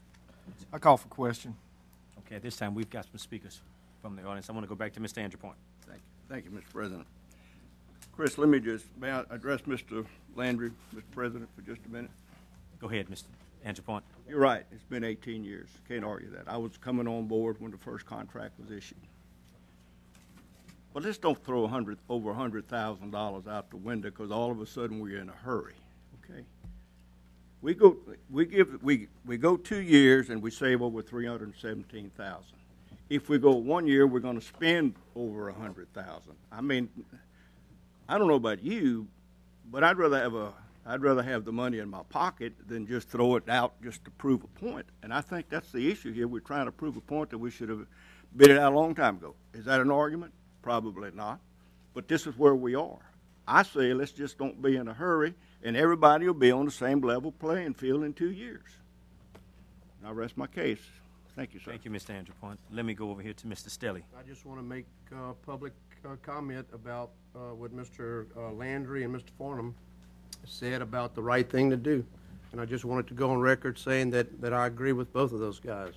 I call for question. Okay, at this time, we've got some speakers from the audience. I want to go back to Mr. Andrew Point. Thank you, Mr. President. Chris, let me may I address Mr. Landry, Mr. President, for just a minute? Go ahead, Mr. Andrew Point. You're right. It's been 18 years. Can't argue that. I was coming on board when the first contract was issued. But let's don't throw over $100,000 out the window because all of a sudden we're in a hurry. Okay? We go 2 years and we save over $317,000. If we go 1 year, we're going to spend over $100,000. I mean, I don't know about you, but I'd rather have the money in my pocket than just throw it out just to prove a point. And I think that's the issue here. We're trying to prove a point that we should have bid it out a long time ago. Is that an argument? Probably not. But this is where we are. I say let's just don't be in a hurry, and everybody will be on the same level playing field in 2 years. And I rest my case. Thank you, sir. Thank you, Mr. Andrew Point. Let me go over here to Mr. Stelly. I just want to make public comment about what Mr. Landry and Mr. Fornum said about the right thing to do. And I just wanted to go on record saying that I agree with both of those guys.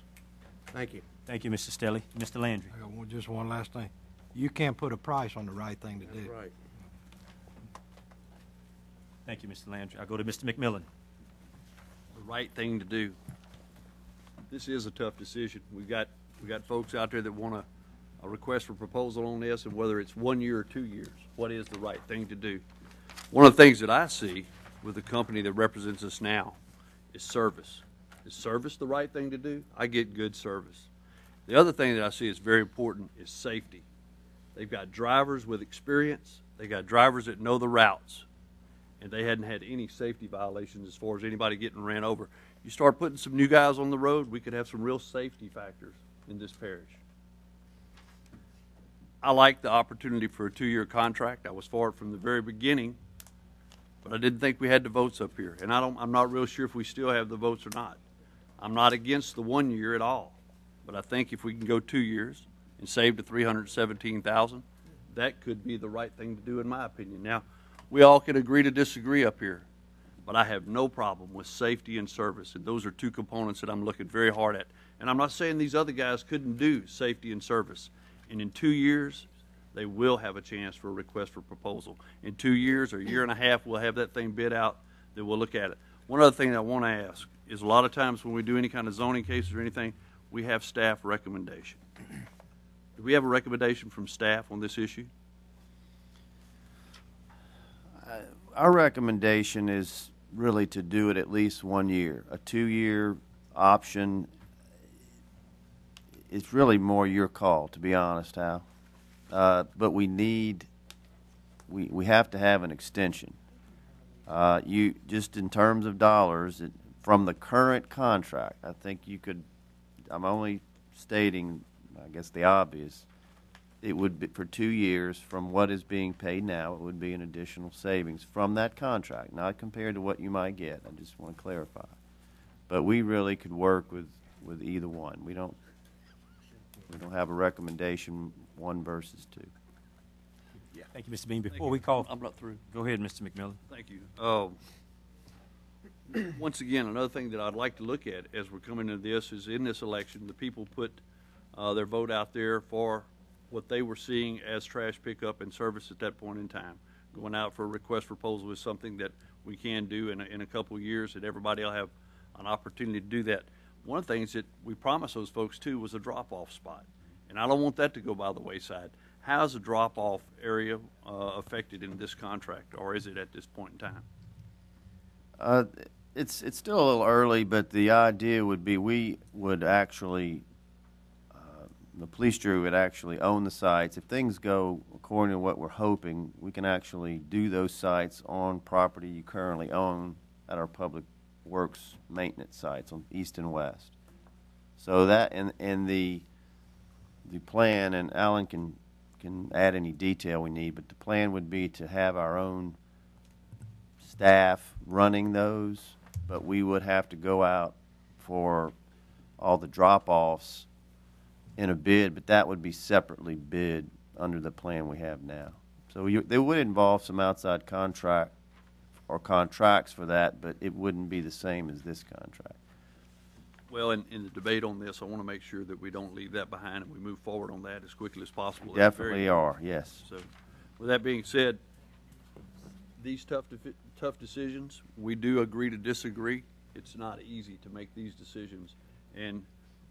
Thank you. Thank you, Mr. Stelly. Mr. Landry. I got just one last thing. You can't put a price on the right thing to do. That's right. Thank you, Mr. Landry. I go to Mr. McMillan. The right thing to do. This is a tough decision. We've got folks out there that want a request for proposal on this, and whether it's 1 year or 2 years, what is the right thing to do? One of the things that I see with the company that represents us now is service. Is service the right thing to do? I get good service. The other thing that I see is very important is safety. They've got drivers with experience. They've got drivers that know the routes. And they hadn't had any safety violations as far as anybody getting ran over. You start putting some new guys on the road, we could have some real safety factors in this parish. I like the opportunity for a 2-year contract. I was for it from the very beginning. but I didn't think we had the votes up here, and I'm not real sure if we still have the votes or not. I'm not against the 1 year at all, but I think if we can go 2 years and save the $317,000, that could be the right thing to do, in my opinion. Now, we all can agree to disagree up here, but I have no problem with safety and service, and those are two components that I'm looking very hard at. And I'm not saying these other guys couldn't do safety and service. And in 2 years, they will have a chance for a request for proposal. In 2 years or a year and a half, we'll have that thing bid out, then we'll look at it. One other thing that I want to ask is a lot of times when we do any kind of zoning cases or anything, we have staff recommendation. Do we have a recommendation from staff on this issue? Our recommendation is really to do it at least 1 year. A 2-year option, it's really more your call, to be honest, Hal. But we have to have an extension. You just in terms of dollars, from the current contract, I think you could, I'm only stating, I guess, the obvious. It would be for 2 years from what is being paid now, it would be an additional savings from that contract, not compared to what you might get. I just want to clarify. But we really could work with either one. We don't have a recommendation, 1 versus 2. Yeah. Thank you, Mr. Bean. Before we call, I'm not through. Go ahead, Mr. McMillan. Thank you. Once again, another thing that I'd like to look at as we're coming into this is in this election, the people put their vote out there for what they were seeing as trash pickup and service at that point in time. Going out for a request proposal is something that we can do in a couple of years, and everybody will have an opportunity to do that. One of the things that we promised those folks, too, was a drop-off spot, and I don't want that to go by the wayside. How is the drop-off area affected in this contract, or is it at this point in time? It's still a little early, but the idea would be we would actually, the police jury would actually own the sites. If things go according to what we're hoping, we can actually do those sites on property you currently own at our public works maintenance sites on east and west. So that and the plan, and Alan can add any detail we need, but the plan would be to have our own staff running those, but we would have to go out for all the drop-offs in a bid, but that would be separately bid under the plan we have now. So they would involve some outside contract or contracts for that, but it wouldn't be the same as this contract. Well, in the debate on this, I want to make sure that we don't leave that behind and we move forward on that as quickly as possible. We definitely are, yes. So, with that being said, these tough decisions, we do agree to disagree. It's not easy to make these decisions, and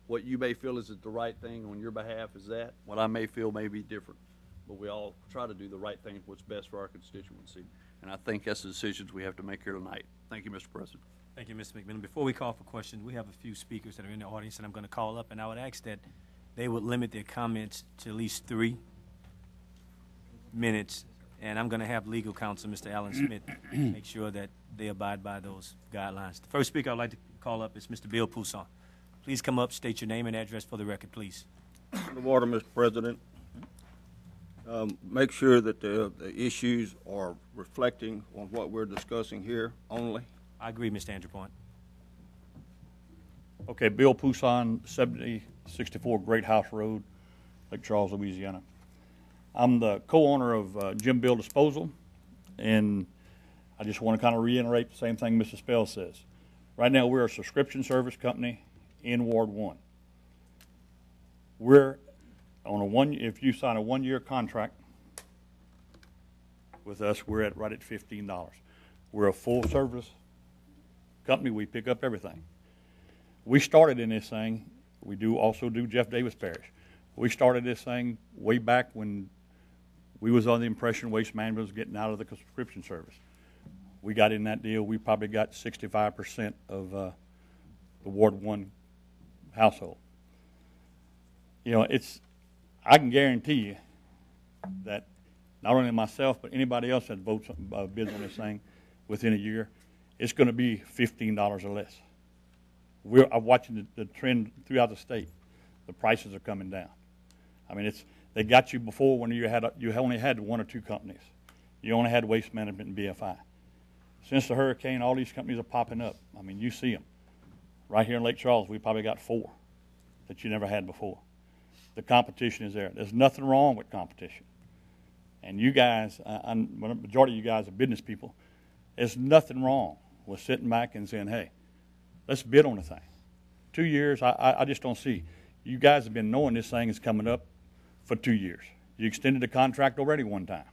what you may feel is the right thing on your behalf is that. What I may feel may be different, but we all try to do the right thing, what's best for our constituency, and I think that's the decisions we have to make here tonight. Thank you, Mr. President. Thank you, Mr. McMillan. Before we call for questions, we have a few speakers that are in the audience that I'm going to call up, and I would ask that they would limit their comments to at least 3 minutes, and I'm going to have legal counsel, Mr. Alan Smith, make sure that they abide by those guidelines. The first speaker I'd like to call up is Mr. Bill Poussin. Please come up, state your name and address for the record, please. The water, Mr. President. Make sure that the issues are reflecting on what we're discussing here only. I agree, Mr. Andrew Point. Okay, Bill Poussin, 7064 Great House Road, Lake Charles, Louisiana. I'm the co-owner of Jim Bill Disposal, and I just want to kind of reiterate the same thing Mr. Spell says. Right now, we're a subscription service company in Ward 1. We're on if you sign a 1-year contract with us, we're right at $15. We're a full service company. We pick up everything. We started in this thing. We also do Jeff Davis Parish. We started this thing way back when we was on the impression Waste Management was getting out of the subscription service. We got in that deal. We probably got 65% of the Ward 1 household. You know, I can guarantee you that not only myself, but anybody else that votes bids on this thing within a year, it's going to be $15 or less. I'm watching the trend throughout the state. The prices are coming down. I mean, they got you before when you only had 1 or 2 companies. You only had Waste Management and BFI. Since the hurricane, all these companies are popping up. I mean, you see them. Right here in Lake Charles, we probably got 4 that you never had before. The competition is there. There's nothing wrong with competition. And you guys, well, the majority of you guys are business people, there's nothing wrong with sitting back and saying, hey, let's bid on the thing. 2 years, I just don't see. You guys have been knowing this thing is coming up for 2 years. You extended the contract already one time.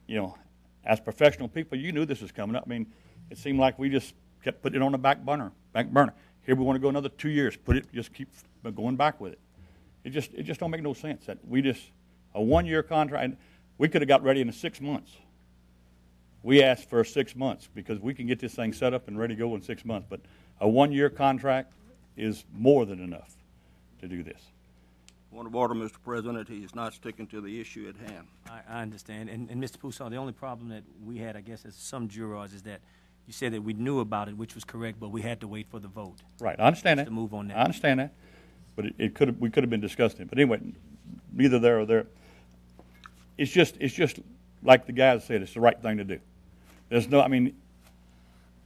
You know, as professional people, you knew this was coming up. I mean, it seemed like we just kept putting it on the back burner. Here we want to go another 2 years. Just keep going back with it. It just don't make no sense that we just, a 1-year contract, we could have got ready in 6 months. We asked for 6 months because we can get this thing set up and ready to go in 6 months. But a 1-year contract is more than enough to do this. Point of order, Mr. President, he is not sticking to the issue at hand. I understand. And Mr. Poussard, the only problem that we had, I guess, as some jurors, is that you said that we knew about it, which was correct, but we had to wait for the vote. Right, I understand that. To move on that. I understand that. But we could have been discussing it. But anyway, neither there or there. It's just like the guys said, it's the right thing to do. There's no, I mean,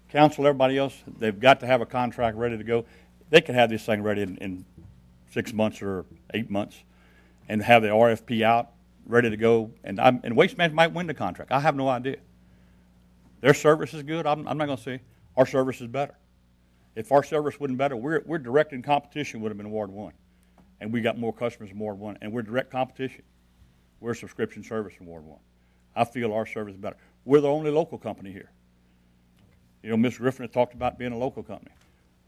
council, everybody else, they've got to have a contract ready to go. They can have this thing ready in 6 months or 8 months and have the RFP out, ready to go. And Waste Management might win the contract. I have no idea. Their service is good. I'm not going to say our service is better. If our service wasn't better, we're direct in competition would have been Ward 1. And we got more customers in Ward 1. And we're direct competition. We're a subscription service in Ward 1. I feel our service is better. We're the only local company here. You know, Ms. Griffin had talked about being a local company.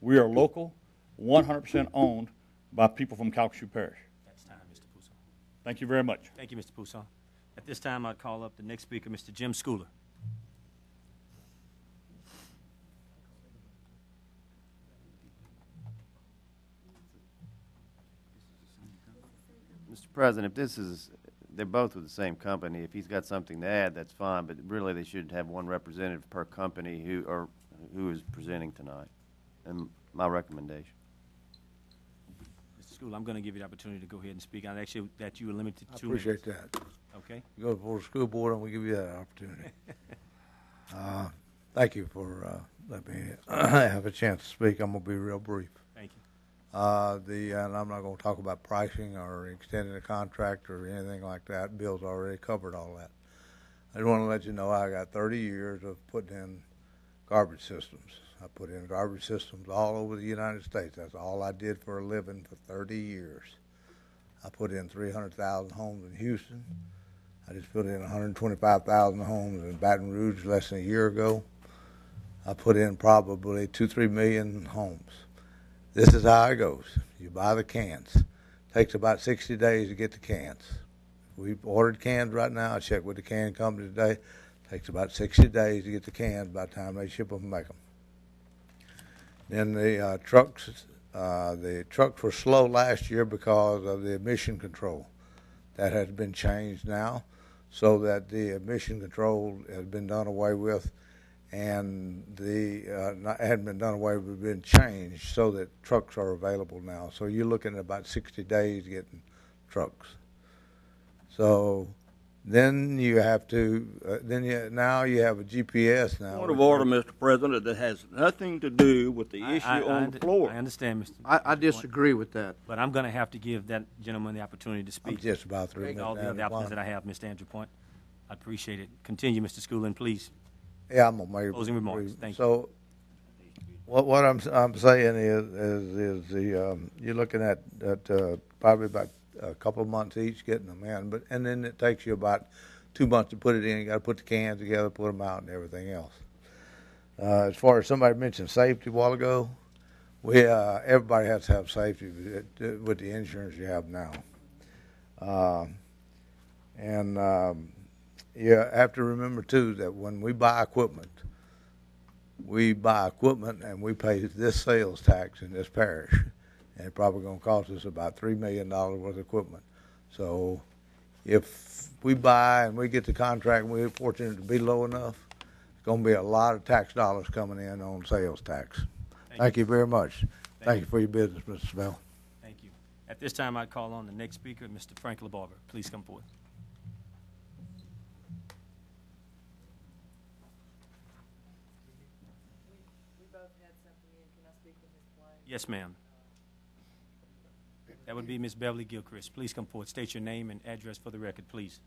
We are local, 100% owned by people from Calcasieu Parish. That's time, Mr. Poussard. Thank you very much. Thank you, Mr. Poussard. At this time, I'll call up the next speaker, Mr. Jim Schooler. Mr. President, if they're both with the same company. If he's got something to add, that's fine, but really they should have one representative per company who is presenting tonight. And my recommendation. Mr. Schooler, I'm going to give you the opportunity to go ahead and speak. I'd actually that you were limited to 2 I appreciate minutes. that. Okay. You go before the school board, and we give you that opportunity. Thank you for letting me have a chance to speak. I'm going to be real brief. Thank you. And I'm not going to talk about pricing or extending the contract or anything like that. Bill's already covered all that. I just want to let you know I got 30 years of putting in garbage systems. I put in garbage systems all over the United States. That's all I did for a living for 30 years. I put in 300,000 homes in Houston. I just put in 125,000 homes in Baton Rouge less than a year ago. I put in probably 2-3 million homes. This is how it goes. You buy the cans. Takes about 60 days to get the cans. We've ordered cans right now. I checked with the can company today. Takes about 60 days to get the cans by the time they ship them and make them. Then the trucks were slow last year because of the emission control. That has been changed now so that the emission control has been done away with, and hadn't been done away with, been changed so that trucks are available now. So you're looking at about 60 days getting trucks. So then you have to, now you have a GPS now. Point of order, Mr. President, that has nothing to do with the issue on the floor. I understand, Mr. I disagree with that. But I'm going to have to give that gentleman the opportunity to speak. I'm just about through. All the other applicants that I have, Mr. Andrew Point. I appreciate it. Continue, Mr. Schooler, please. Yeah, I'm gonna make closing remarks. Thank you. So, what I'm saying is you're looking at probably about a couple of months each getting them in, and then it takes you about 2 months to put it in. You got to put the cans together, put them out, and everything else. As far as somebody mentioned safety a while ago, everybody has to have safety with the insurance you have now, you have to remember too that when we buy equipment and we pay this sales tax in this parish, and it's probably going to cost us about $3 million worth of equipment. So if we buy and we get the contract and we're fortunate to be low enough, it's going to be a lot of tax dollars coming in on sales tax. Thank you very much. Thank you for your business, Mr. Spell. Thank you. At this time, I call on the next speaker, Mr. Frank LaBarber. Please come forward. Yes, ma'am. That would be Ms. Beverly Gilchrist. Please come forward. State your name and address for the record, please.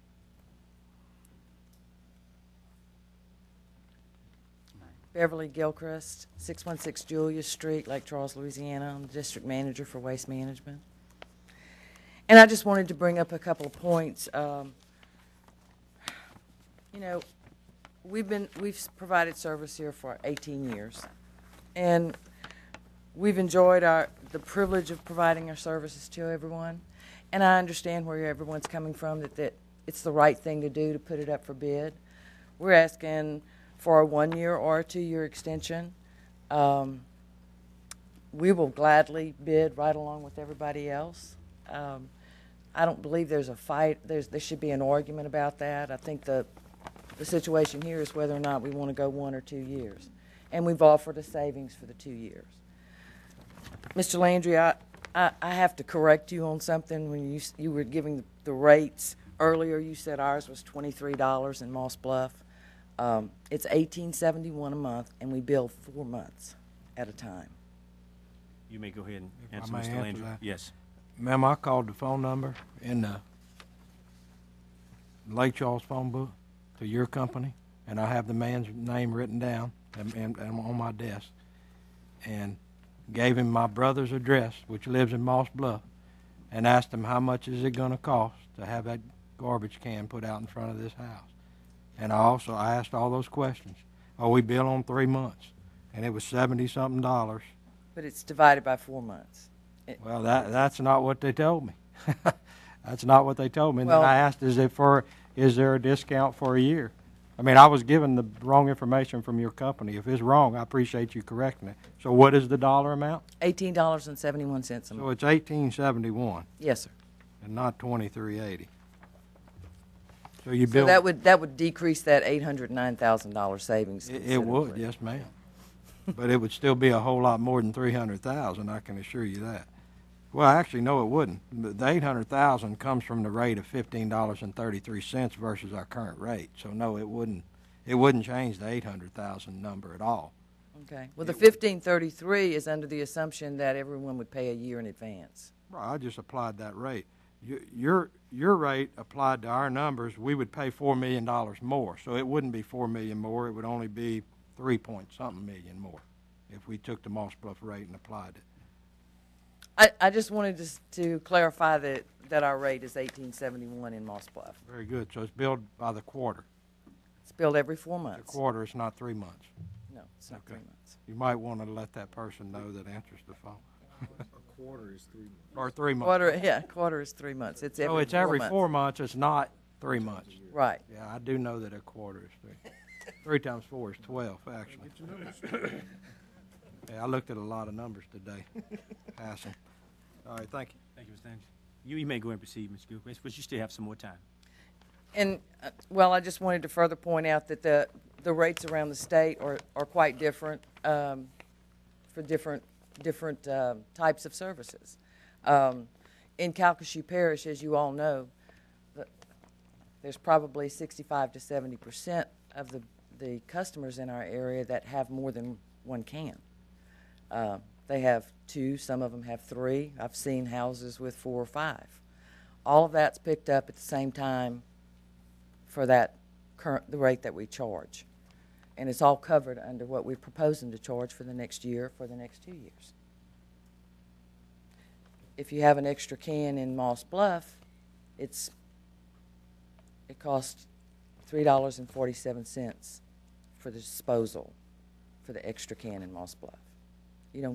Beverly Gilchrist, 616 Julia Street, Lake Charles, Louisiana. I'm the district manager for waste management. And I just wanted to bring up a couple of points. You know, we've provided service here for 18 years, and we've enjoyed the privilege of providing our services to everyone. And I understand where everyone's coming from, that it's the right thing to do to put it up for bid. We're asking for a 1-year or a 2-year extension. We will gladly bid right along with everybody else. I don't believe there's a fight. There should be an argument about that. I think the situation here is whether or not we want to go 1 or 2 years. And we've offered a savings for the 2 years. Mr. Landry, I have to correct you on something. When you were giving the rates earlier, you said ours was $23 in Moss Bluff. It's $18.71 a month, and we bill 4 months at a time. You may go ahead and If I answer, may Mr. answer Landry. that. Yes. Ma'am, I called the phone number in the Lake Charles phone book to your company, and I have the man's name written down and on my desk, and gave him my brother's address, which lives in Moss Bluff, and asked him how much is it going to cost to have that garbage can put out in front of this house. And I asked all those questions. Oh, we bill on 3 months, and it was $70-something. But it's divided by 4 months. Well, that's not what they told me. That's not what they told me. And Well, then I asked, is there a discount for a year? I mean, I was given the wrong information from your company. If it's wrong, I appreciate you correcting it. So what is the dollar amount? $18.71 a month. So it's $18.71. Yes, sir. And not $23.80. So you So bill. that would decrease that $809,000 savings. It would, yes, ma'am. But it would still be a whole lot more than $300,000. I can assure you that. Well, actually, no, it wouldn't. The $800,000 comes from the rate of $15.33 versus our current rate. So no, it wouldn't. It wouldn't change the $800,000 number at all. Okay. Well, the $15.33 is under the assumption that everyone would pay a year in advance. Right, I just applied that rate. Your rate applied to our numbers, we would pay $4 million more. So it wouldn't be $4 million more. It would only be 3-point-something million more if we took the Moss Bluff rate and applied it. I just wanted to clarify that our rate is $18.71 in Moss Bluff. Very good. So it's billed by the quarter. It's billed every 4 months. The quarter, it's not 3 months. No, it's not 3 months. You might want to let that person know that answers the phone. A quarter is 3 months. Or 3 months. Quarter is 3 months. It's every Oh, it's every 4 4 months. It's not 3 months. Right. Yeah, I do know that a quarter is 3. 3 times 4 is 12, actually. Yeah, I looked at a lot of numbers today. Passing. All right, thank you. Thank you, Mr. Andrews. You may go ahead and proceed, Ms. Gilchrist, but you still have some more time. And, well, I just wanted to further point out that the rates around the state are quite different for different types of services. In Calcasieu Parish, as you all know, there's probably 65 to 70% of the customers in our area that have more than one can. They have 2, some of them have 3. I've seen houses with 4 or 5. All of that's picked up at the same time for the rate that we charge. And it's all covered under what we're proposing to charge for the next year, for the next 2 years. If you have an extra can in Moss Bluff, it costs $3.47 for the disposal for the extra can in Moss Bluff. You don't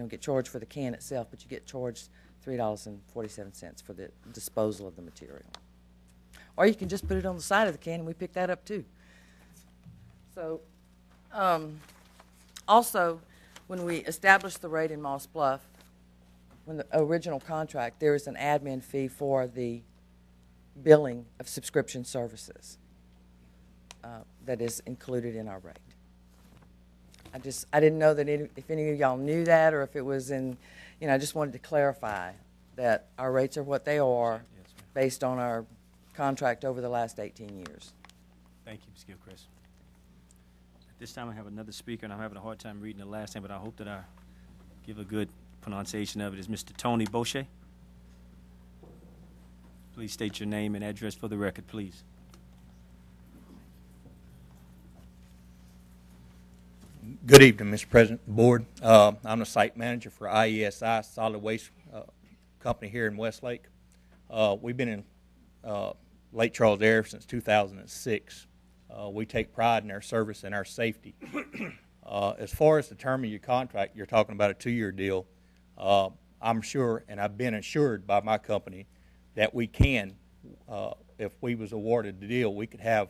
get charged for the can itself, but you get charged $3.47 for the disposal of the material. Or you can just put it on the side of the can, and we pick that up too. So, also, when we established the rate in Moss Bluff, when the original contract, there is an admin fee for the billing of subscription services that is included in our rate. I didn't know that if any of y'all knew that, or if it was in, I just wanted to clarify that our rates are what they are based on our contract over the last 18 years. Thank you, Ms. Gilchrist. At this time, I have another speaker, and I'm having a hard time reading the last name, but I hope that our give a good pronunciation of it, is Mr. Tony Boucher. Please state your name and address for the record, please. Good evening, Mr. President, Board. I'm the site manager for IESI Solid Waste Company here in Westlake. We've been in Lake Charles area since 2006. We take pride in our service and our safety. As far as the term of your contract, you're talking about a 2-year deal. I'm sure, and I've been assured by my company, that we can, if we was awarded the deal, we could have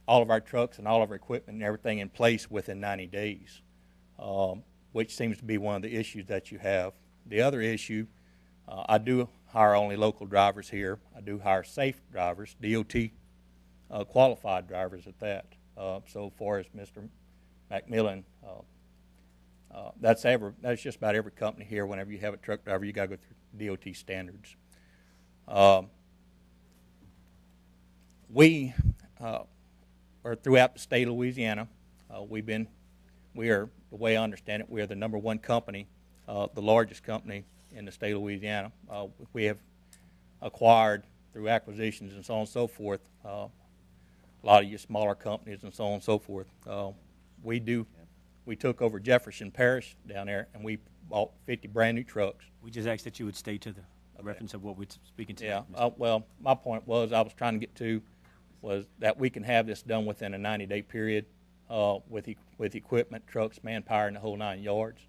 all of our trucks and all of our equipment and everything in place within 90 days, which seems to be one of the issues that you have. The other issue, I do hire only local drivers here. I do hire safe drivers, DOT qualified drivers at that. So far as Mr. McMillan, that's just about every company here. Whenever you have a truck driver, you got to go through DOT standards. We are throughout the state of Louisiana. We are, the way I understand it, we are the #1 company, the largest company in the state of Louisiana. We have acquired through acquisitions and so on and so forth, a lot of your smaller companies and so on and so forth. We took over Jefferson Parish down there, and we bought 50 brand new trucks. We just asked that you would stay to the reference of what we're speaking to. Yeah, well, my point was, I was trying to get to, was that we can have this done within a 90-day period with equipment, trucks, manpower, and the whole 9 yards.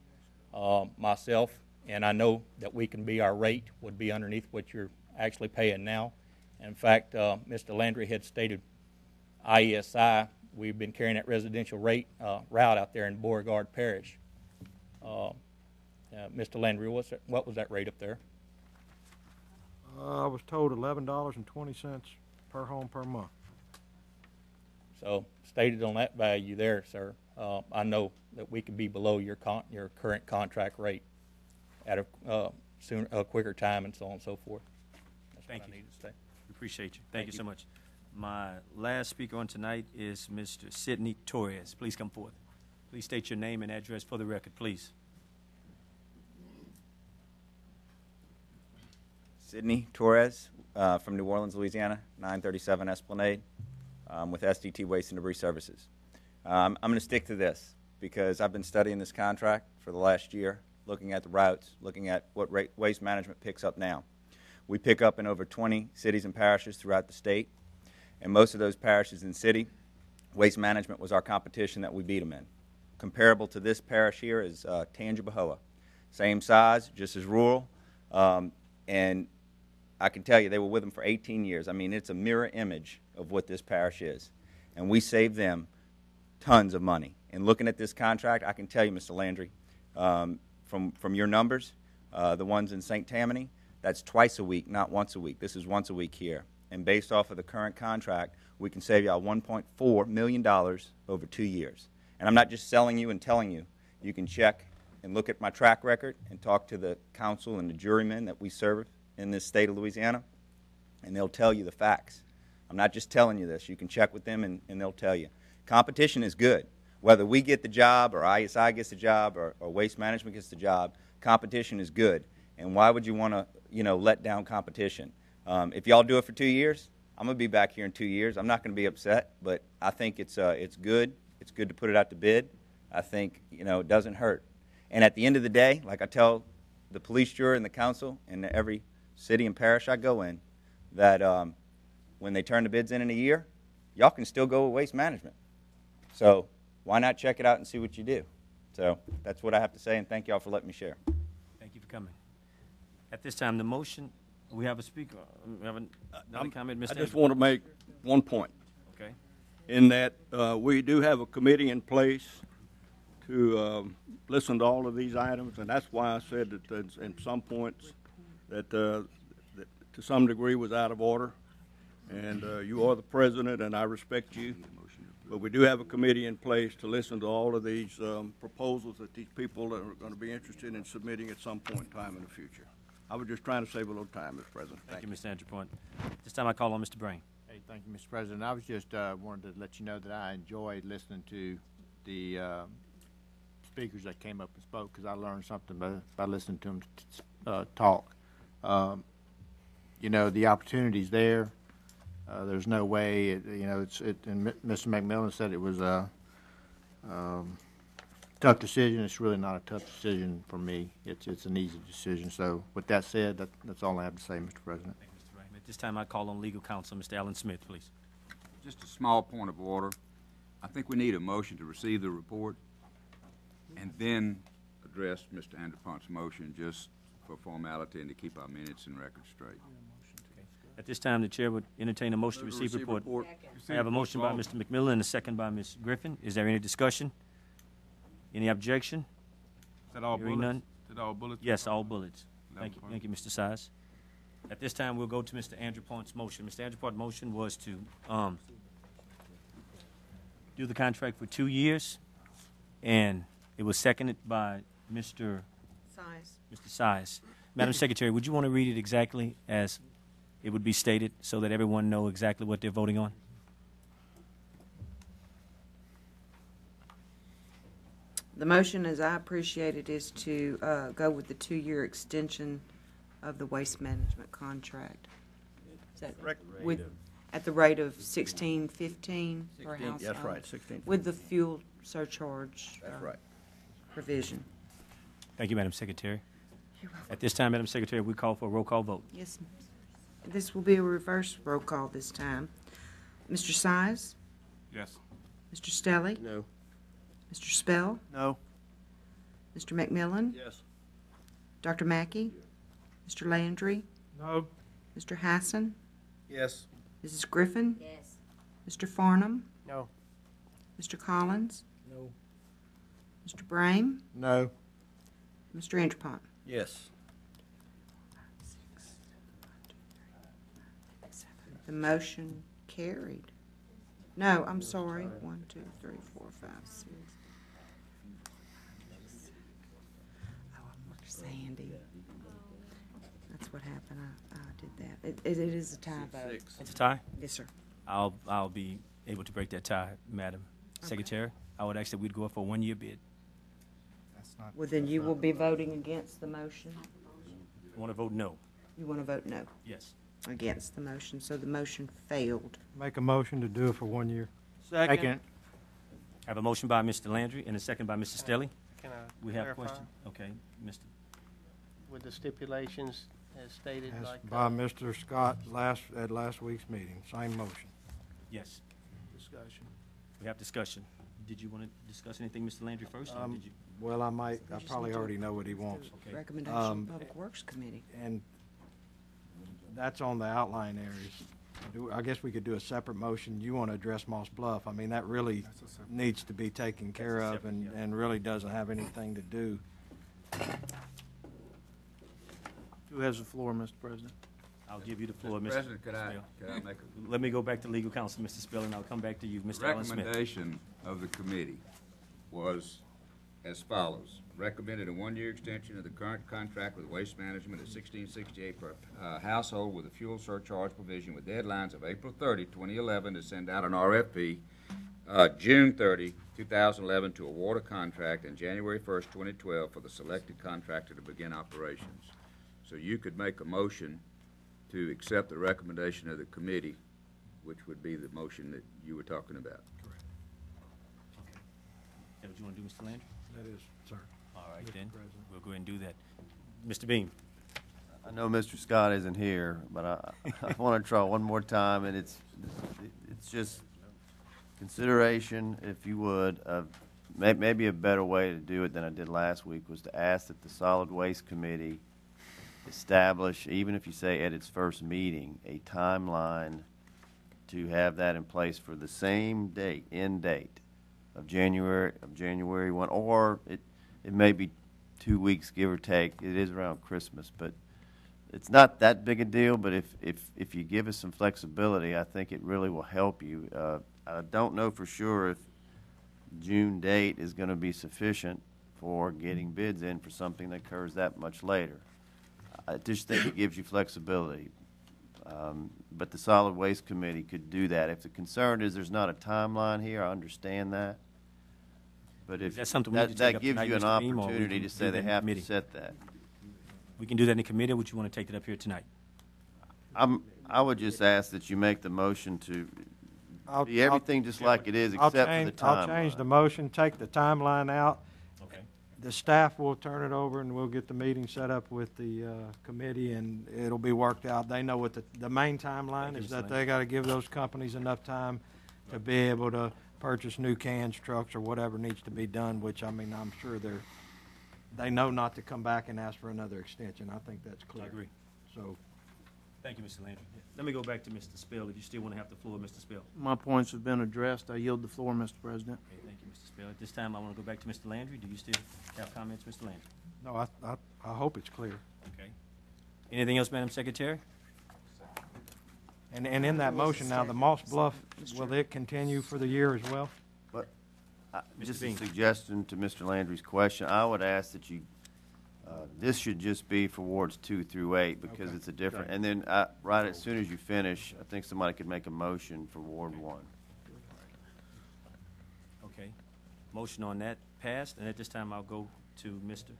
Myself, and I know that we can be, our rate would be underneath what you're actually paying now. In fact, Mr. Landry had stated IESI, we've been carrying that residential rate route out there in Beauregard Parish. Mr. Landry, what was that rate up there? I was told $11.20 per home per month. So stated on that value there, sir, I know that we could be below your current contract rate at a quicker time and so on and so forth. That's Thank what you. I need to say. We appreciate you. Thank you so much. My last speaker on tonight is Mr. Sidney Torres. Please come forth. Please state your name and address for the record, please. Sidney Torres from New Orleans, Louisiana, 937 Esplanade, with SDT Waste and Debris Services. I'm going to stick to this because I've been studying this contract for the last year, looking at the routes, looking at what waste management picks up now. We pick up in over 20 cities and parishes throughout the state, and most of those parishes and city, waste management was our competition that we beat them in. Comparable to this parish here is Tangipahoa. Same size, just as rural, and I can tell you they were with them for 18 years. I mean, it's a mirror image of what this parish is, and we saved them tons of money. And looking at this contract, I can tell you, Mr. Landry, from your numbers, the ones in St. Tammany, that's twice a week, not once a week. This is once a week here. And based off of the current contract, we can save y'all $1.4 million over 2 years. And I'm not just selling you and telling you. You can check and look at my track record and talk to the council and the jurymen that we serve in this state of Louisiana, and they'll tell you the facts. I'm not just telling you this. You can check with them, and they'll tell you. Competition is good. Whether we get the job or ISI gets the job or Waste Management gets the job, competition is good. And why would you want to, let down competition? If y'all do it for 2 years, I'm going to be back here in 2 years. I'm not going to be upset, but I think it's good. It's good to put it out to bid. I think, it doesn't hurt. And at the end of the day, like I tell the police jury and the council and every city and parish I go in, that when they turn the bids in a year, y'all can still go with Waste Management. So why not check it out and see what you do? So that's what I have to say, and thank y'all for letting me share. Thank you for coming. At this time, the motion, we have a speaker. We have another comment, Mr. I just want to make one point. Okay. In that we do have a committee in place to listen to all of these items, and that's why I said that in some points that to some degree was out of order. And you are the president, and I respect you. But we do have a committee in place to listen to all of these proposals that these people are going to be interested in submitting at some point in time in the future. I was just trying to save a little time, Mr. President. Thank you, Mr. Andrew Point. This time I call on Mr. Brain. Hey, thank you, Mr. President. I was just wanted to let you know that I enjoyed listening to the speakers that came up and spoke, because I learned something by listening to them talk. You know, the opportunity's there. There's no way, and Mr. McMillan said it was a tough decision. It's really not a tough decision for me. It's an easy decision. So with that said, that's all I have to say, Mr. President. Thank you, Mr. Wright. At this time, I call on legal counsel, Mr. Alan Smith, please. Just a small point of order. I think we need a motion to receive the report and then address Mr. Andrew-Pont's motion just for formality and to keep our minutes and records straight. At this time, the chair would entertain a motion to receive report. I have a motion by Mr. McMillan and a second by Ms. Griffin. Is there any discussion? Any objection? Is that all Hearing bullets? none? Is that all bullets? Yes, all bullets. Thank you, Mr. Size. At this time, we'll go to Mr. Andrew Pont's motion. Mr. Andrew Pont's motion was to do the contract for 2 years, and it was seconded by Mr. Size. Madam Secretary, would you want to read it exactly as it would be stated so that everyone know exactly what they're voting on? The motion, as I appreciate it, is to go with the 2-year extension of the waste management contract. Is that at the rate of $16.15 per household? That's right, $16.15. With the fuel surcharge. That's right. Provision. Thank you, Madam Secretary. At this time, Madam Secretary, we call for a roll call vote. Yes. This will be a reverse roll call this time. Mr. Size? Yes. Mr. Stelly? No. Mr. Spell? No. Mr. McMillan? Yes. Dr. Mackey? Mr. Landry? No. Mr. Hassan? Yes. Mrs. Griffin? Yes. Mr. Farnham? No. Mr. Collins? No. Mr. Brame? No. Mr. Andrew-Pont? Yes. The motion carried. No, I'm sorry. 1, 2, 3, 4, 5, 6. Oh, I'm with Sandy. That's what happened. I did that. It is a tie vote. It's a tie? Yes, sir. I'll be able to break that tie, Madam Secretary. I would ask that we'd go for a 1-year bid. Well, then you will be voting against the motion? I want to vote no. You want to vote no? Yes. Against the motion, so the motion failed. Make a motion to do it for 1 year. Second. I have a motion by Mr. Landry and a second by Mr. Stelly. Can I We have a clarify? question? Okay, Mr. With the stipulations as stated, As like. by Mr. Scott at last week's meeting, same motion. Yes, Discussion. we have discussion. Did you want to discuss anything, Mr. Landry, first? Or did you? Well, I probably already know what he wants. Okay. Recommendation of Public Works Committee. And that's on the outline areas. I guess we could do a separate motion. You want to address Moss Bluff. I mean, that really needs to be taken care of and really doesn't have anything to do. Who has the floor, Mr. President? I'll give you the floor, Mr. President, could I Spell. make a... Let me go back to legal counsel, Mr. Spell, and I'll come back to you, Mr. Allen Smith. Recommendation of the committee was as follows. Recommended a 1-year extension of the current contract with Waste Management at $16.68 per household with a fuel surcharge provision with deadlines of April 30, 2011 to send out an RFP, June 30, 2011 to award a contract, and January 1st, 2012 for the selected contractor to begin operations. So you could make a motion to accept the recommendation of the committee, which would be the motion that you were talking about. Correct. Okay. Is that what you want to do, Mr. Landry? That is, sir. All right, then. We'll go ahead and do that. Mr. Beam. I know Mr. Scott isn't here, but I want to try one more time, and it's just consideration, if you would, of maybe a better way to do it than I did last week was to ask that the Solid Waste Committee establish, even if you say at its first meeting, a timeline to have that in place for the same date, end date of January 1, or it may be 2 weeks, give or take. It is around Christmas, but it's not that big a deal. But if you give us some flexibility, I think it really will help you. I don't know for sure if June date is going to be sufficient for getting bids in for something that occurs that much later. I just think it gives you flexibility. But the Solid Waste Committee could do that. If the concern is there's not a timeline here, I understand that. But if That's something we need to take that up gives tonight, you an Mr. Beam, or we opportunity can to say do that they in have to committee? set that. We can do that in committee, or would you want to take it up here tonight? I would just ask that you make the motion to I'll- be everything just like it is, I'll except for change- the timeline. I'll change the motion, take the timeline out. Okay. The staff will turn it over, and we'll get the meeting set up with the committee, and it'll be worked out. They know what the main timeline is, that they got to give those companies enough time to be able to purchase new cans, trucks, or whatever needs to be done, which, I mean, I'm sure they know not to come back and ask for another extension. I think that's clear. I agree. So, Thank you, Mr. Landry. Let me go back to Mr. Spill, if you still want to have the floor, Mr. Spill. My points have been addressed. I yield the floor, Mr. President. Okay, thank you, Mr. Spill. At this time, I want to go back to Mr. Landry. Do you still have comments, Mr. Landry? no, I hope it's clear. Okay. Anything else, Madam Secretary? And in that motion now, the Moss Bluff, will it continue for the year as well? But Mr. just a Bean. suggestion to Mr. Landry's question, I would ask that you, this should just be for wards 2 through 8 because Okay. it's a different, and then right as soon as you finish, I think somebody could make a motion for Ward 1. Okay. Motion on that passed, and at this time, I'll go to Mr.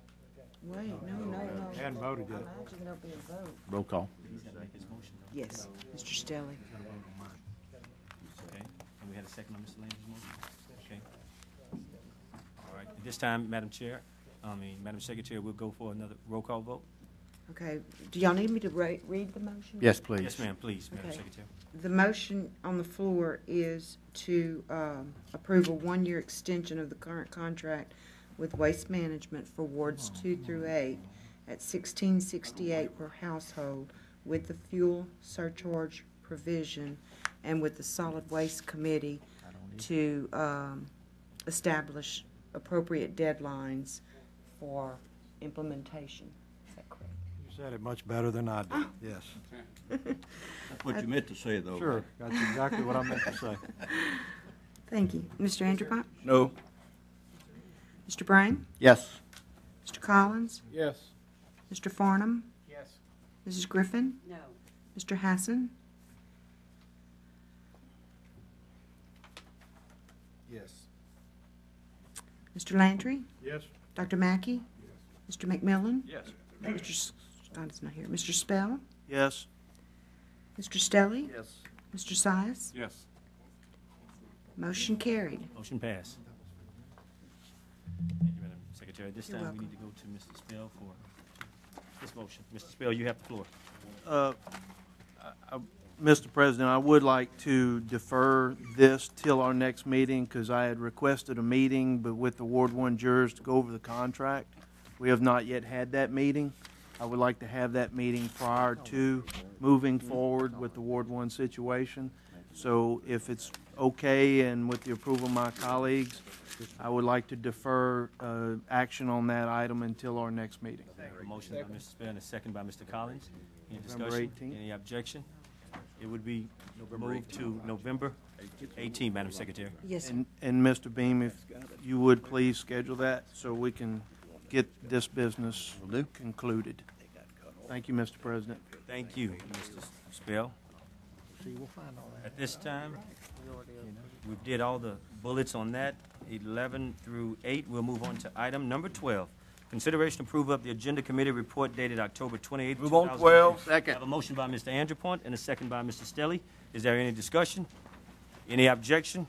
Wait, no. Hadn't voted yet. Imagine there'll be a vote. Roll call. He's got to make his motion, though. Yes, Mr. Stelly. Okay. And we had a second on Mr. Landry's motion? Okay. All right. At this time, Madam Secretary, we'll go for another roll call vote. Okay, do y'all need me to read the motion? Yes, please. Yes, ma'am, please, Madam Okay. Secretary. The motion on the floor is to approve a one-year extension of the current contract with Waste Management for wards 2 through 8 at $16.68 per household with the fuel surcharge provision and with the Solid Waste Committee to establish appropriate deadlines for implementation. Is that correct? You said it much better than I did, yes. That's what you meant to say, though. Sure, that's exactly what I meant to say. Thank you. Mr. Andrew? No. Mr. Brame? Yes. Mr. Collins? Yes. Mr. Farnum? Yes. Mrs. Griffin? No. Mr. Hassan? Yes. Mr. Landry? Yes. Dr. Mackey? Mr. McMillan? Yes. Mr. Stone's not here. Mr. Spell? Yes. Mr. Stelly? Yes. Mr. Sias? Yes. Motion carried. Motion passed. Thank you, Madam Secretary. At this You're time, we welcome. need to go to Mr. Spell for this motion. Mr. Spell, you have the floor. Mr. President, I would like to defer this till our next meeting because I had requested a meeting, but with the Ward 1 jurors to go over the contract. We have not yet had that meeting. I would like to have that meeting prior to moving forward with the Ward 1 situation. So if it's okay and with the approval of my colleagues, I would like to defer action on that item until our next meeting. A motion by Mr. Spell and a second by Mr. Collins. Any November discussion? 18th. Any objection? It would be moved to November 18, Madam Secretary. Yes, sir. And Mr. Beam, if you would please schedule that so we can get this business concluded. Thank you, Mr. President. Thank you, Mr. Spell. At this time, we did all the bullets on that, 11 through 8. We'll move on to item number 12. Consideration approval of the Agenda Committee report dated October 28, Move on 2010. 12. I Second. have a motion by Mr. Andrew and a second by Mr. Stelly. Is there any discussion? Any objection?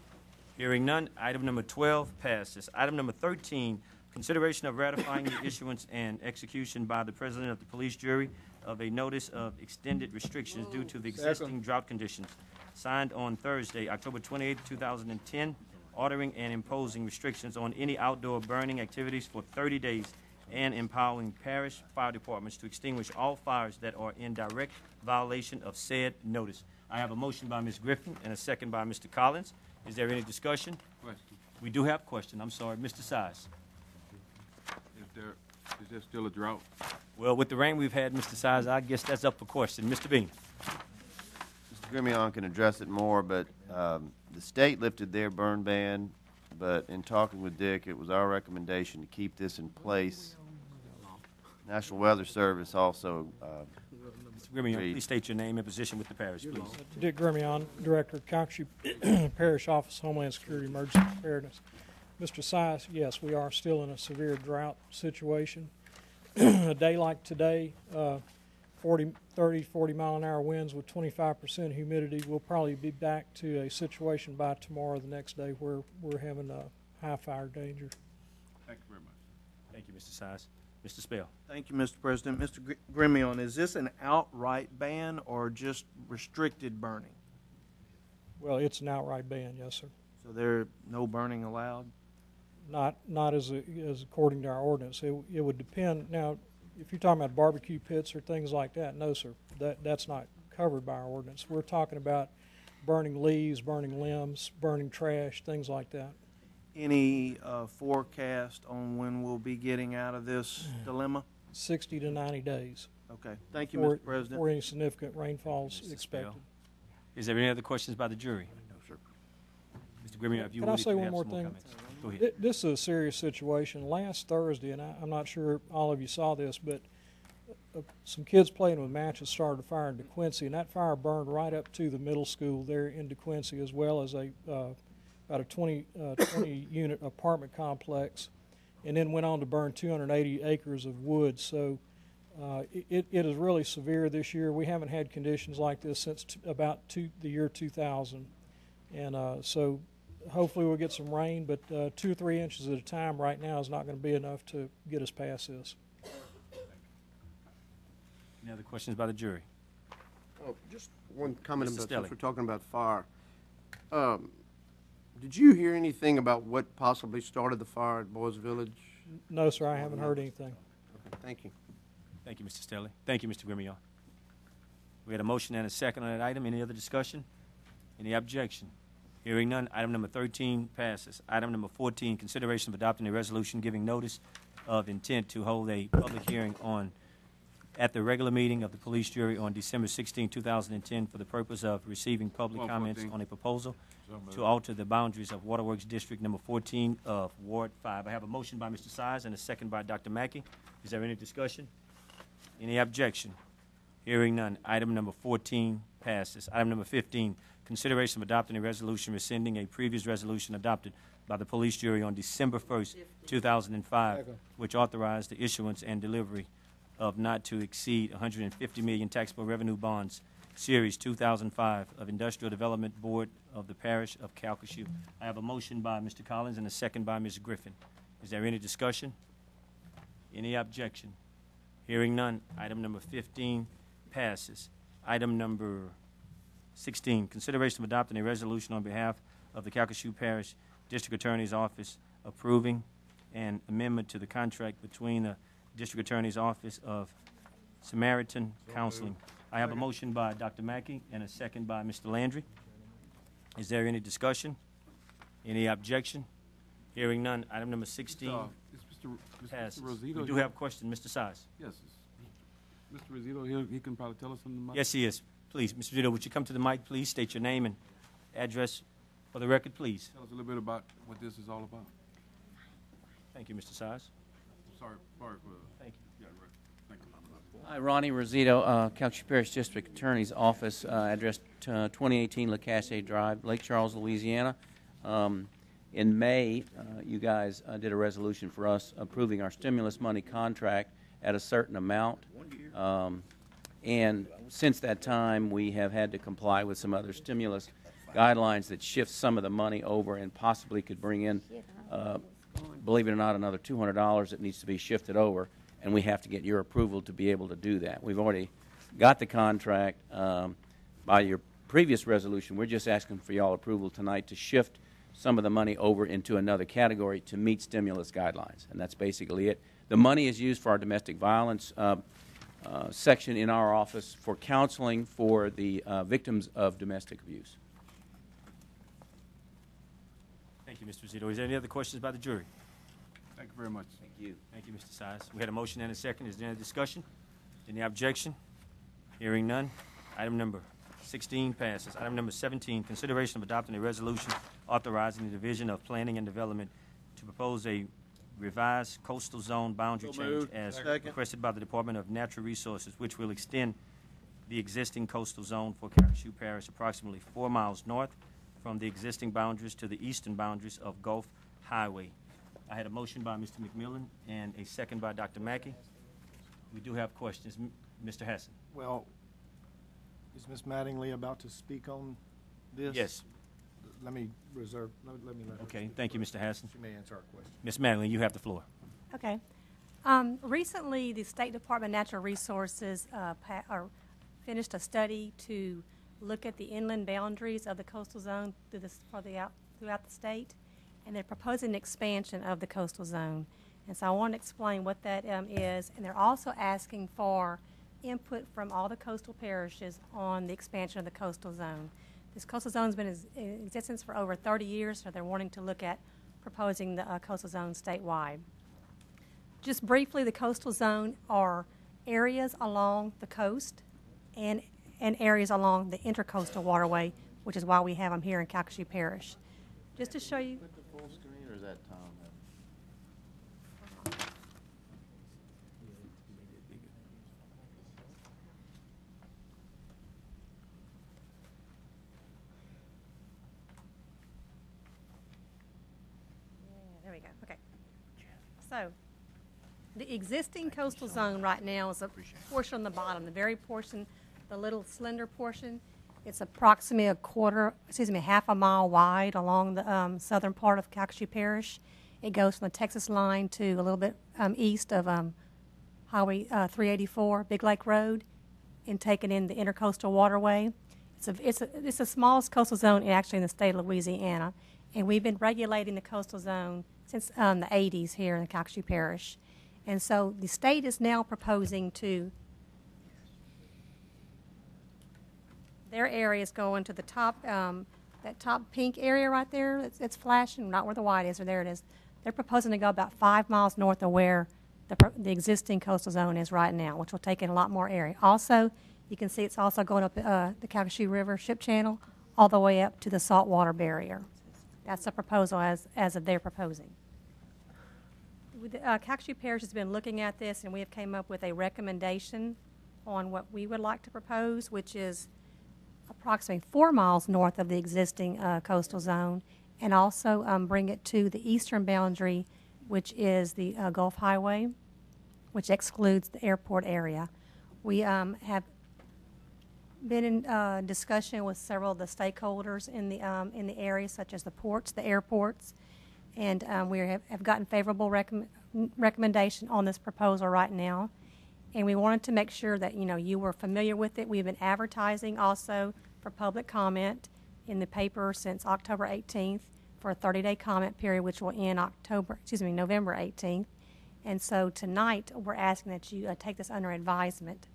Hearing none, item number 12 passes. Item number 13, consideration of ratifying the issuance and execution by the President of the Police Jury of a notice of extended restrictions due to the existing drought conditions, signed on Thursday, October 28, 2010, ordering and imposing restrictions on any outdoor burning activities for 30 days and empowering parish fire departments to extinguish all fires that are in direct violation of said notice. I have a motion by Ms. Griffin and a second by Mr. Collins. Is there any discussion? Question. We do have a question. I'm sorry, Mr. Size. Is there still a drought? Well, with the rain we've had, Mr. Size, I guess that's up for question. Mr. Bean. Mr. Grimion can address it more, but the state lifted their burn ban, but in talking with Dick, it was our recommendation to keep this in place. National Weather Service also Mr. Grimion, please state your name and position with the parish, please. Dick Grimion, Director of Calcasieu Parish Office, Homeland Security Emergency Preparedness. Mr. Size, yes, we are still in a severe drought situation. A day like today, 40 mile an hour winds with 25% humidity, we'll probably be back to a situation by tomorrow, the next day, where we're having a high fire danger. Thank you very much. Thank you, Mr. Size. Mr. Spell. Thank you, Mr. President. Mr. Grimion, is this an outright ban or just restricted burning? Well, it's an outright ban, yes, sir. So there no burning allowed? Not as according to our ordinance. It would depend. Now, if you're talking about barbecue pits or things like that, no, sir. That's not covered by our ordinance. We're talking about burning leaves, burning limbs, burning trash, things like that. Any forecast on when we'll be getting out of this dilemma? 60 to 90 days. Okay. Thank you, Mr. President. Before any significant rainfalls expected. Is there any other questions by the jury? No, sir. Mr. Grimion, if you Can would, I say if you one have more some thing? comments. Go ahead. This is a serious situation. Last Thursday, and I'm not sure all of you saw this, but some kids playing with matches started a fire in DeQuincy, and that fire burned right up to the middle school there in DeQuincy, as well as about a 20 unit apartment complex, and then went on to burn 280 acres of wood. So it is really severe this year. We haven't had conditions like this since about the year 2000, and so hopefully we'll get some rain, but 2 or 3 inches at a time right now is not going to be enough to get us past this. Any other questions by the jury? Oh, just one comment Mr. about, Stelling. since we're talking about fire. Did you hear anything about what possibly started the fire at Boys Village? No, sir, I haven't heard anything. Okay, thank you. Thank you, Mr. Stelling. Thank you, Mr. Grimion. We had a motion and a second on that item. Any other discussion? Any objection? Hearing none, item number 13 passes. Item number 14, consideration of adopting a resolution giving notice of intent to hold a public hearing at the regular meeting of the police jury on December 16, 2010, for the purpose of receiving public comments on a proposal to alter the boundaries of Waterworks District Number 14 of Ward 5. I have a motion by Mr. Size and a second by Dr. Mackey. Is there any discussion? Any objection? Hearing none, item number 14 passes. Item number 15, consideration of adopting a resolution rescinding a previous resolution adopted by the police jury on December 1st, 2005, which authorized the issuance and delivery of not to exceed 150 million taxable revenue bonds, Series 2005 of Industrial Development Board of the Parish of Calcasieu. I have a motion by Mr. Collins and a second by Ms. Griffin. Is there any discussion? Any objection? Hearing none, item number 15 passes. Item number 16, consideration of adopting a resolution on behalf of the Calcasieu Parish District Attorney's Office approving an amendment to the contract between the District Attorney's Office of Samaritan Counseling. I have a motion by Dr. Mackey and a second by Mr. Landry. Is there any discussion? Any objection? Hearing none, item number 16 passes. We do have a question, Mr. Size. Yes. Mr. Rizzuto, he can probably tell us something about Yes, he is. Please, Mr. Rizzuto, would you come to the mic, please? State your name and address for the record, please. Tell us a little bit about what this is all about. Thank you, Mr. Size. Sorry for Thank you. Yeah, right. Thank you. Hi, Ronnie Rizzuto, Calcasieu Parish District Attorney's Office, address 2018 LeCasse Drive, Lake Charles, Louisiana. In May, you guys did a resolution for us approving our stimulus money contract at a certain amount. And since that time, we have had to comply with some other stimulus guidelines that shift some of the money over and possibly could bring in, believe it or not, another $200 that needs to be shifted over, and we have to get your approval to be able to do that. We've already got the contract by your previous resolution. We're just asking for y'all approval tonight to shift some of the money over into another category to meet stimulus guidelines, and that's basically it. The money is used for our domestic violence section in our office for counseling for the victims of domestic abuse. Thank you, Mr. Rizzuto. Is there any other questions by the jury? Thank you very much. Thank you. Thank you, Mr. Size. We had a motion and a second. Is there any discussion? Any objection? Hearing none. Item number 16 passes. Item number 17, consideration of adopting a resolution authorizing the Division of Planning and Development to propose a revised coastal zone boundary change as requested by the Department of Natural Resources, which will extend the existing coastal zone for Calcasieu Parish approximately 4 miles north from the existing boundaries to the eastern boundaries of Gulf Highway. I had a motion by Mr. McMillan and a second by Dr. Mackey. We do have questions. Mr. Hassan. Well, is Ms. Mattingly about to speak on this? Yes. Let me reserve, let me let her. Okay, speak thank you, first. Mr. Hassan. She may answer our question. Ms. Mattingly, you have the floor. Okay. Recently, the State Department of Natural Resources finished a study to look at the inland boundaries of the coastal zone throughout the state, and they're proposing an expansion of the coastal zone. And so I want to explain what that is, and they're also asking for input from all the coastal parishes on the expansion of the coastal zone. This coastal zone has been in existence for over 30 years, so they're wanting to look at proposing the coastal zone statewide. Just briefly, the coastal zone are areas along the coast and areas along the intercoastal waterway, which is why we have them here in Calcasieu Parish. Just to show you. Put the full screen, or is that Tom? There we go. Okay. So, the existing coastal zone right now is a portion on the bottom, the very portion, the little slender portion. It's approximately half a mile wide along the southern part of Calcasieu Parish. It goes from the Texas line to a little bit east of Highway 384, Big Lake Road, and taking in the intercoastal waterway. It's the smallest coastal zone actually in the state of Louisiana, and we've been regulating the coastal zone since the 80s here in Calcasieu Parish. And so the state is now proposing to, their areas go into the top, that top pink area right there, it's flashing, not where the white is, or there it is. They're proposing to go about 5 miles north of where the existing coastal zone is right now, which will take in a lot more area. Also, you can see it's also going up the Calcasieu River Ship Channel all the way up to the saltwater barrier. That's the proposal as of they're proposing. Calcasieu Parish has been looking at this, and we have came up with a recommendation on what we would like to propose, which is approximately 4 miles north of the existing coastal zone, and also bring it to the eastern boundary, which is the Gulf Highway, which excludes the airport area. We have been in discussion with several of the stakeholders in the area, such as the ports, the airports, and we have gotten favorable recommendation on this proposal right now. And we wanted to make sure that you were familiar with it. We've been advertising also for public comment in the paper since October 18th for a 30-day comment period, which will end November 18th. And so tonight we're asking that you take this under advisement.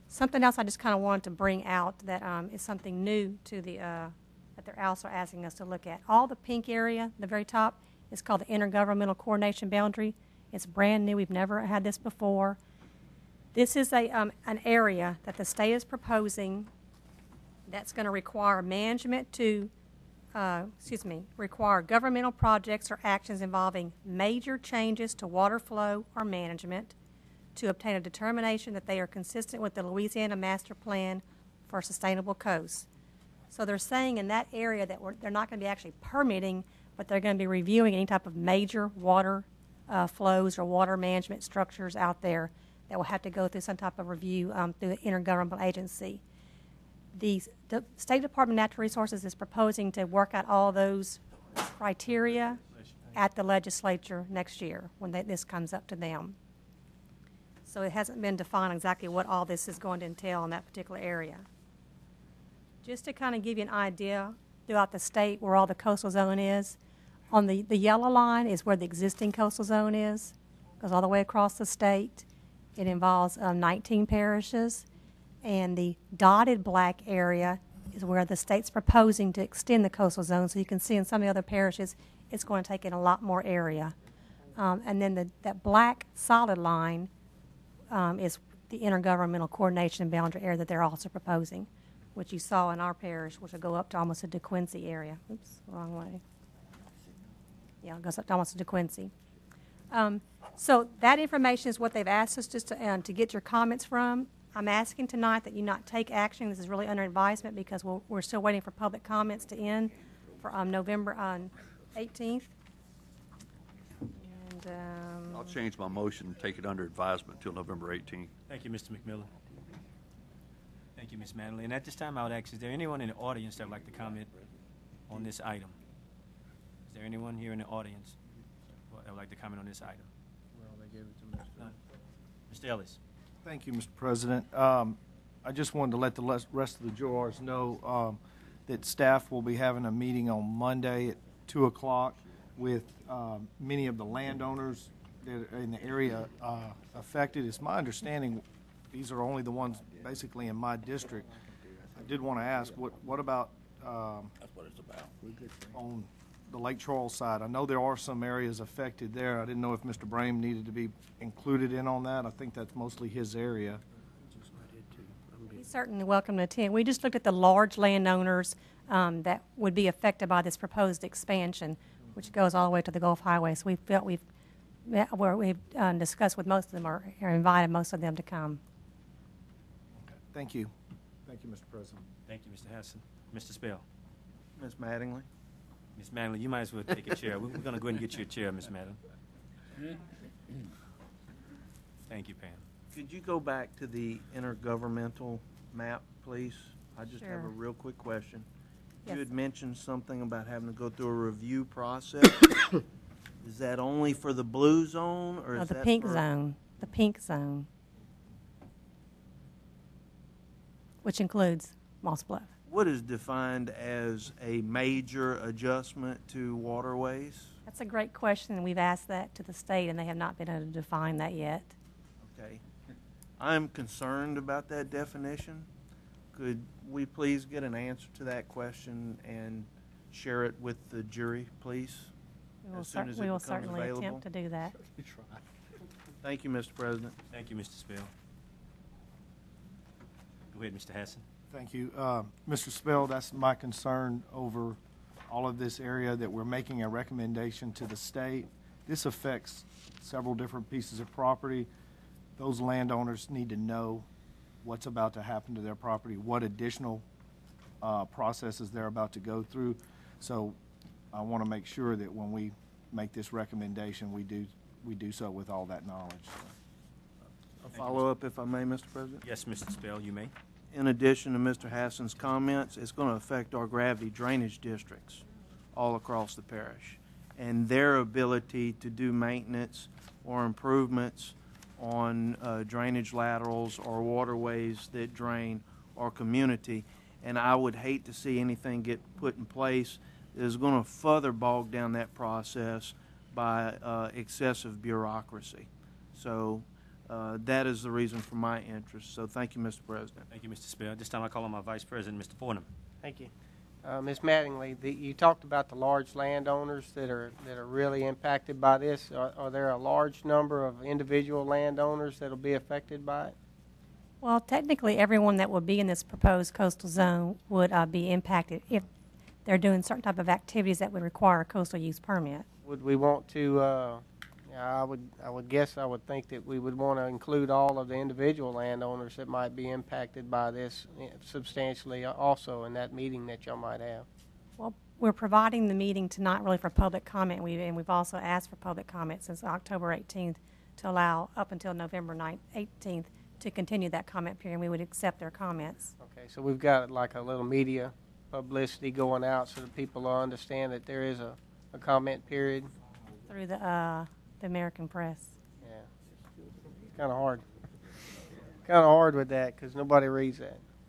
Something else I just kind of wanted to bring out that is something new to that they're also asking us to look at. All the pink area, the very top, is called the Intergovernmental Coordination Boundary. It's brand new. We've never had this before. This is an area that the state is proposing that's going to require management to, require governmental projects or actions involving major changes to water flow or management to obtain a determination that they are consistent with the Louisiana Master Plan for Sustainable Coasts. So they're saying in that area that they're not going to be actually permitting, but they're going to be reviewing any type of major water flows or water management structures out there that will have to go through some type of review through the intergovernmental agency. The State Department of Natural Resources is proposing to work out all those criteria at the legislature next year when this comes up to them. So it hasn't been defined exactly what all this is going to entail in that particular area. Just to kind of give you an idea throughout the state where all the coastal zone is, on the yellow line is where the existing coastal zone is. Goes all the way across the state. It involves 19 parishes. And the dotted black area is where the state's proposing to extend the coastal zone. So you can see in some of the other parishes, it's going to take in a lot more area. And then that black solid line is the intergovernmental coordination boundary area that they're also proposing, which you saw in our parish, which will go up to almost a DeQuincy area. Oops, wrong way. Yeah, it goes up to almost a DeQuincy. So that information is what they've asked us just to get your comments from. I'm asking tonight that you not take action. This is really under advisement because we're still waiting for public comments to end for November 18th. And, I'll change my motion and take it under advisement until November 18th. Thank you, Mr. McMillan. Thank you, Ms. Manley. And at this time, I would ask, is there anyone in the audience that would like to comment on this item? Is there anyone here in the audience that would like to comment on this item? Well, they gave it to Mr. None. Mr. Ellis. Thank you, Mr. President. I just wanted to let the rest of the jurors know that staff will be having a meeting on Monday at 2 o'clock with many of the landowners that are in the area affected. It's my understanding these are only the ones basically in my district. I did want to ask, what about That's what it's about. on the Lake Charles side? I know there are some areas affected there. I didn't know if Mr. Brame needed to be included in on that. I think that's mostly his area. he's certainly welcome to attend. We just looked at the large landowners that would be affected by this proposed expansion, which goes all the way to the Gulf Highway. So we felt we've discussed with most of them or invited most of them to come. Thank you. Thank you, Mr. President. Thank you, Mr. Hassan. Mr. Spell. Ms. Mattingly? Ms. Manley, you might as well take a chair. We're going to go ahead and get you a chair, Ms. Manley. Thank you, Pam. Could you go back to the intergovernmental map, please? I just have a Sure. real quick question. Yes. You had mentioned something about having to go through a review process. Is that only for the blue zone, or No, is the that pink for- zone, the pink zone, which includes Moss Bluff. What is defined as a major adjustment to waterways? That's a great question, and we've asked that to the state, and they have not been able to define that yet. Okay. I'm concerned about that definition. Could we please get an answer to that question and share it with the jury, please? As soon as it We will becomes certainly available? attempt to do that. Thank you, Mr. President. Thank you, Mr. Spell. Go ahead, Mr. Hassan. Thank you. Mr. Spell, that's my concern over all of this area, that we're making a recommendation to the state. This affects several different pieces of property. Those landowners need to know what's about to happen to their property, what additional processes they're about to go through. So I want to make sure that when we make this recommendation, we do so with all that knowledge. A follow-up, if I may, Mr. President? Yes, Mr. Spell, you may. In addition to Mr. Hassan's comments, it's going to affect our gravity drainage districts all across the parish and their ability to do maintenance or improvements on drainage laterals or waterways that drain our community. And I would hate to see anything get put in place that is going to further bog down that process by excessive bureaucracy. So that is the reason for my interest. So thank you, Mr. President. Thank you, Mr. Spell. This time I call on my Vice President, Mr. Fornham. Thank you. Ms. Mattingly, you talked about the large landowners that are really impacted by this. Are there a large number of individual landowners that will be affected by it? Well, technically, everyone that will be in this proposed coastal zone would be impacted if they're doing certain type of activities that would require a coastal use permit. Would we want to, I would think that we would want to include all of the individual landowners that might be impacted by this substantially also in that meeting that y'all might have. Well, we're providing the meeting tonight really for public comment, and we've also asked for public comment since October 18th to allow up until November 18th to continue that comment period, and we would accept their comments. Okay, so we've got like a little media publicity going out so that people will understand that there is a comment period. Through the American Press. Yeah, it's kind of hard. Kind of hard with that because nobody reads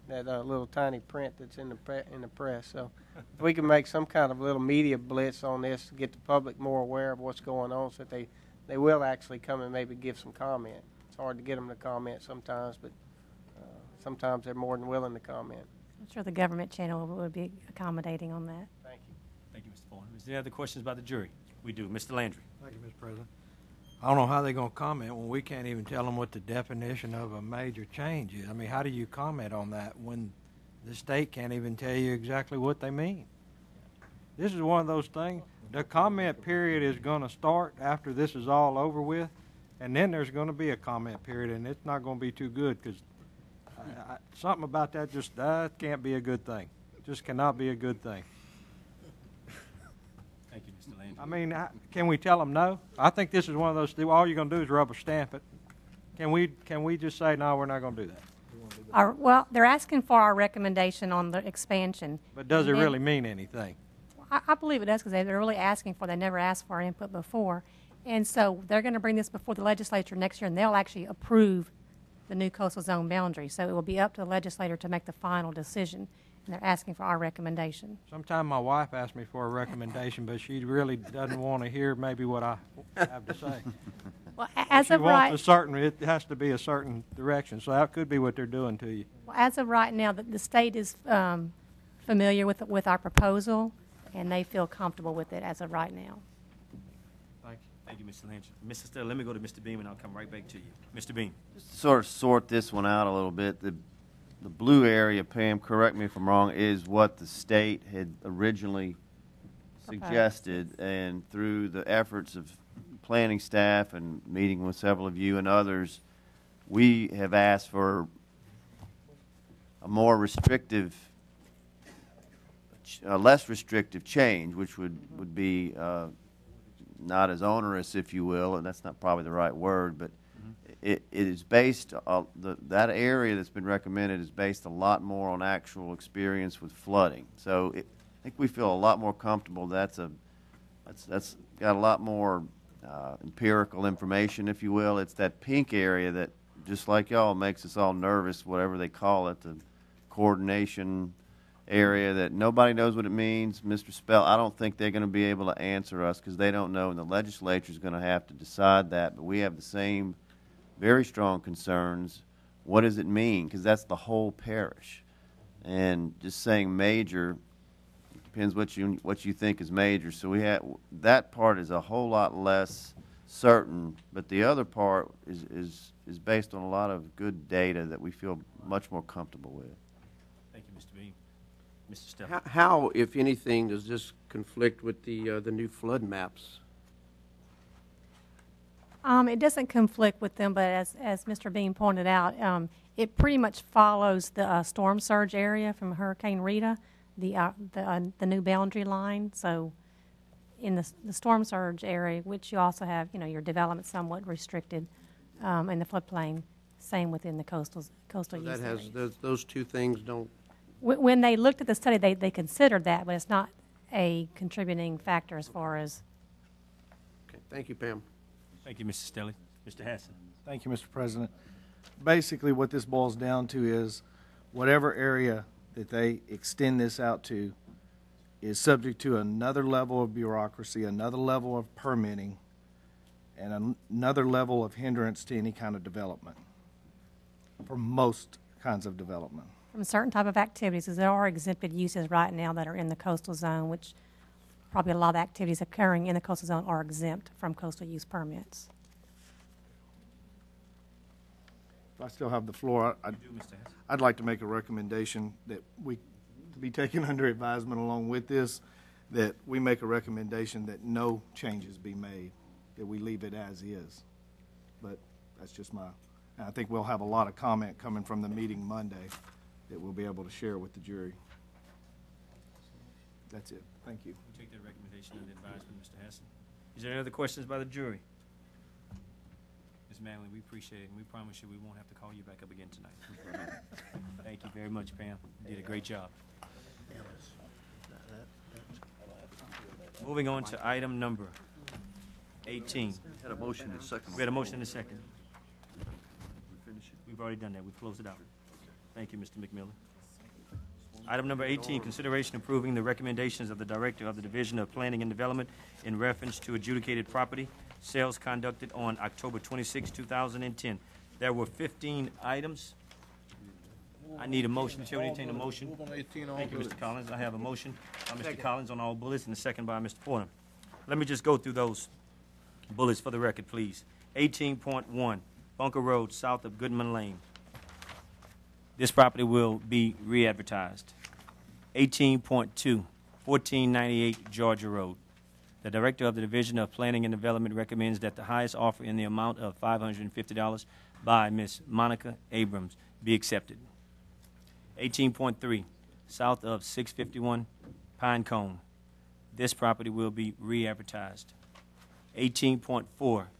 that little tiny print that's in the press. So if we can make some kind of little media blitz on this to get the public more aware of what's going on, so that they will actually come and maybe give some comment. It's hard to get them to comment sometimes, but sometimes they're more than willing to comment. I'm sure the government channel would be accommodating on that. Thank you. Thank you, Mr. Fornham. Is there any other questions about the jury? We do. Mr. Landry. Thank you, Mr. President. I don't know how they're going to comment when we can't even tell them what the definition of a major change is. I mean, how do you comment on that when the state can't even tell you exactly what they mean? This is one of those things. The comment period is going to start after this is all over with, and then there's going to be a comment period, and it's not going to be too good because something about that just can't be a good thing. Just cannot be a good thing. Thank you, Mr. Landry. I mean, can we tell them no? I think this is one of those, all you're gonna do is rubber stamp it. Can we just say, no, we're not gonna do that? Well, they're asking for our recommendation on the expansion. But does it And then- really mean anything? I believe it does, because they're really asking for, they never asked for our input before. And so they're going to bring this before the legislature next year, and they'll actually approve the new coastal zone boundary. So it will be up to the legislator to make the final decision, and they're asking for our recommendation. Sometime my wife asked me for a recommendation, but she really doesn't want to hear maybe what I have to say. Well, as She of wants right, a certain, it has to be a certain direction, so that could be what they're doing to you. well, as of right now, the state is familiar with our proposal, and they feel comfortable with it as of right now. Thank you, Mr. Landry. Mr. Stella, let me go to Mr. Beam, and I'll come right back to you. Mr. Beam. Sort of sort this one out a little bit. The blue area, Pam, correct me if I'm wrong, is what the state had originally suggested, and through the efforts of planning staff and meeting with several of you and others, we have asked for a more restrictive, less restrictive change, which would be not as onerous, if you will, and that's not probably the right word, but it is based, that area that's been recommended is based a lot more on actual experience with flooding. So I think we feel a lot more comfortable that's got a lot more empirical information, if you will. It's that pink area that, just like y'all, makes us all nervous, whatever they call it, the coordination area that nobody knows what it means. Mr. Spell, I don't think they're going to be able to answer us because they don't know, and the legislature is going to have to decide that. But we have the same very strong concerns. What does it mean? Because that's the whole parish. And just saying major depends what you think is major. So we have that part is a whole lot less certain, but the other part is based on a lot of good data that we feel much more comfortable with. Thank you, Mr. Beam. Mr. Stella. How, if anything, does this conflict with the new flood maps? It doesn't conflict with them, but as Mr. Beam pointed out, it pretty much follows the storm surge area from Hurricane Rita, the new boundary line. So in the storm surge area, which you also have, your development somewhat restricted in the floodplain, same within the coastal So use that has, areas. those two things don't, When they looked at the study, they considered that, but it's not a contributing factor as far as. okay, thank you, Pam. Thank you, Mr. Stelly. Mr. Hassan. Thank you, Mr. President. Basically, what this boils down to is whatever area that they extend this out to is subject to another level of bureaucracy, another level of permitting, and another level of hindrance to any kind of development, for most kinds of development. From certain type of activities, as there are exempted uses right now that are in the coastal zone, which probably a lot of the activities occurring in the coastal zone are exempt from coastal use permits. If I still have the floor, I'd like to make a recommendation that we be taken under advisement along with this, that we make a recommendation that no changes be made, that we leave it as is. But that's just and I think we'll have a lot of comment coming from the meeting Monday that we'll be able to share with the jury. That's it. Thank you. We take that recommendation under advisement, Mr. Hassan. Is there any other questions by the jury? Ms. Manley, we appreciate it, and we promise you we won't have to call you back up again tonight. Thank you very much, Pam. You did a great job. Moving on to item number 18. Had a motion and a second. We had a motion and a second. We've already done that. We've closed it out. Thank you, Mr. McMillan. Item number 18, consideration approving the recommendations of the Director of the Division of Planning and Development in reference to adjudicated property sales conducted on October 26, 2010. There were 15 items. I need a motion. Chair, entertain a motion. Thank you, Mr. Collins. I have a motion by Mr. Collins on all bullets and a second by Mr. Fordham. Let me just go through those bullets for the record, please. 18.1, Bunker Road, south of Goodman Lane. This property will be re-advertised. 18.2, 1498 Georgia Road. The Director of the Division of Planning and Development recommends that the highest offer in the amount of $550 by Ms. Monica Abrams be accepted. 18.3, south of 651 Pine Cone. This property will be re-advertised. 18.4,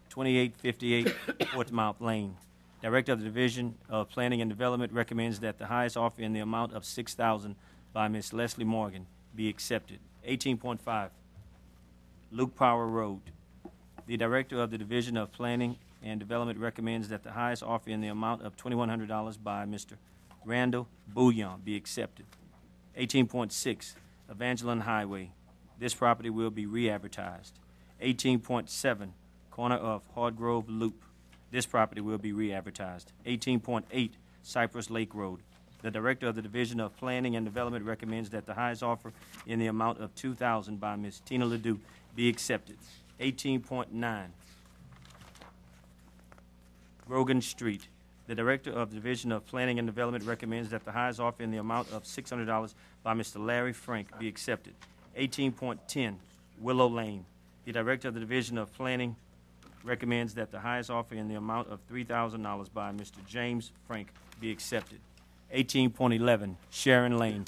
2858 Portsmouth Lane. Director of the Division of Planning and Development recommends that the highest offer in the amount of $6,000 by Ms. Leslie Morgan be accepted. 18.5, Luke Power Road. The Director of the Division of Planning and Development recommends that the highest offer in the amount of $2,100 by Mr. Randall Bouillon be accepted. 18.6, Evangeline Highway. This property will be re-advertised. 18.7, corner of Hardgrove Loop. This property will be re-advertised. 18.8, Cypress Lake Road. The Director of the Division of Planning and Development recommends that the highest offer in the amount of $2,000 by Ms. Tina Ledoux be accepted. 18.9, Grogan Street. The Director of the Division of Planning and Development recommends that the highest offer in the amount of $600 by Mr. Larry Frank be accepted. 18.10, Willow Lane. The Director of the Division of Planning recommends that the highest offer in the amount of $3,000 by Mr. James Frank be accepted. 18.11, Sharon Lane.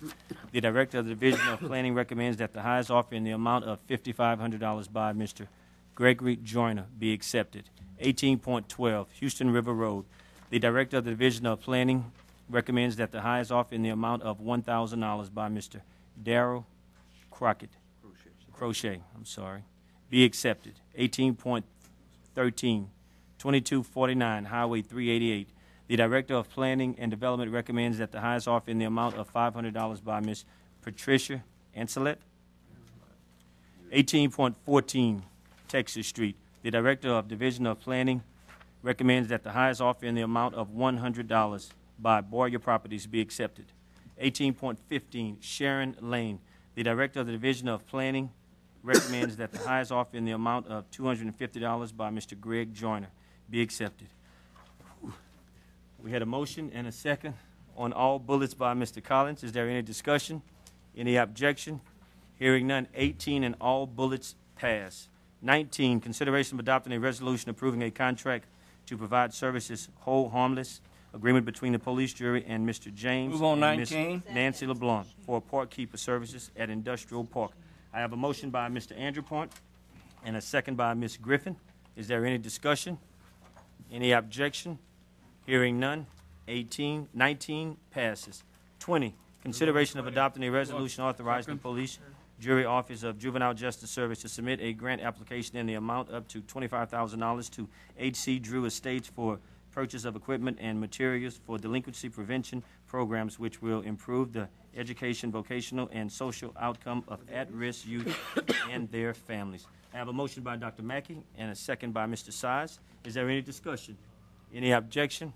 The Director of the Division of Planning recommends that the highest offer in the amount of $5,500 by Mr. Gregory Joyner be accepted. 18.12, Houston River Road. The Director of the Division of Planning recommends that the highest offer in the amount of $1,000 by Mr. Darrell Crochet, be accepted. 18.13, 2249 Highway 388. The Director of Planning and Development recommends that the highest offer in the amount of $500 by Ms. Patricia Ancelet. 18.14, Texas Street. The Director of Division of Planning recommends that the highest offer in the amount of $100 by Boyer Properties be accepted. 18.15, Sharon Lane. The Director of the Division of Planning recommends that the highest offer in the amount of $250 by Mr. Greg Joyner be accepted. We had a motion and a second on all bullets by Mr. Collins. Is there any discussion? Any objection? Hearing none. 18 and all bullets pass. 19, consideration of adopting a resolution approving a contract to provide services hold harmless agreement between the police jury and Mr. James Move on and Ms. 19. Nancy LeBlanc for park keeper services at Industrial Park. I have a motion by Mr. Andrew Point and a second by Ms. Griffin. Is there any discussion? Any objection? Hearing none. 19 passes. 20, consideration of adopting a resolution authorizing the police jury office of juvenile justice service to submit a grant application in the amount up to $25,000 to H.C. Drew Estates for purchase of equipment and materials for delinquency prevention programs which will improve the education, vocational, and social outcome of at-risk youth and their families. I have a motion by Dr. Mackey and a second by Mr. Size. Is there any discussion? Any objection?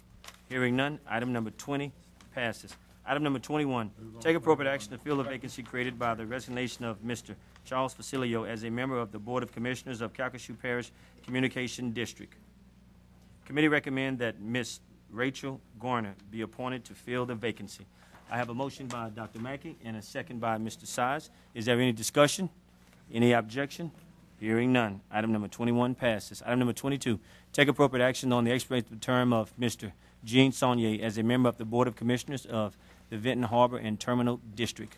Hearing none. Item number 20 passes. Item number 21, take appropriate action to fill the vacancy created by the resignation of Mr. Charles Facilio as a member of the Board of Commissioners of Calcasieu Parish Communication District. Committee recommend that Ms. Rachel Garner be appointed to fill the vacancy. I have a motion by Dr. Mackey and a second by Mr. Size. Is there any discussion? Any objection? Hearing none. Item number 21 passes. Item number 22, take appropriate action on the expiration of the term of Mr. Jean Saunier as a member of the Board of Commissioners of the Vinton Harbor and Terminal District.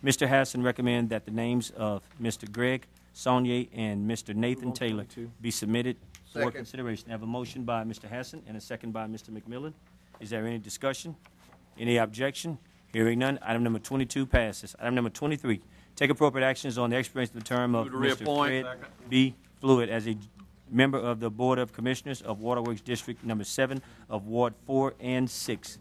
Mr. Hassan recommend that the names of Mr. Greg Saunier and Mr. Nathan Taylor be submitted for consideration. I have a motion by Mr. Hassan and a second by Mr. McMillan. Is there any discussion? Any objection? Hearing none. Item number 22 passes. Item number 23, take appropriate actions on the expiration of the term of Mr. Fred B. Fluid as a member of the Board of Commissioners of Waterworks District Number 7 of Ward 4 and 6.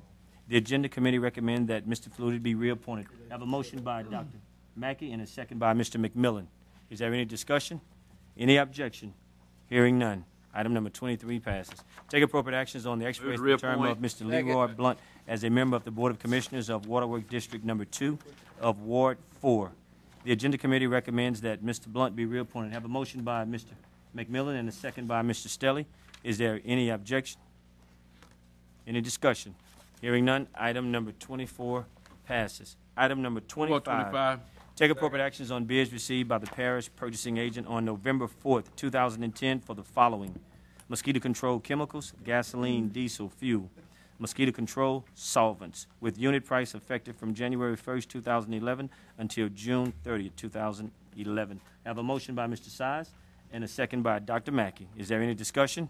The Agenda Committee recommend that Mr. Fluid be reappointed. I have a motion by Dr. Mackey and a second by Mr. McMillan. Is there any discussion? Any objection? Hearing none. Item number 23 passes. Take appropriate actions on the expiration of the term of Mr. Leroy Blunt as a member of the Board of Commissioners of Waterworks District Number 2 of Ward 4. The Agenda Committee recommends that Mr. Blunt be reappointed. I have a motion by Mr. McMillan and a second by Mr. Stelly. Is there any objection? Any discussion? Hearing none, item number 24 passes. Item number 25. Take appropriate actions on bids received by the parish purchasing agent on November 4th, 2010 for the following: mosquito control chemicals, gasoline, diesel, fuel, mosquito control solvents, with unit price effective from January 1st, 2011 until June 30th, 2011. I have a motion by Mr. Size and a second by Dr. Mackey. Is there any discussion?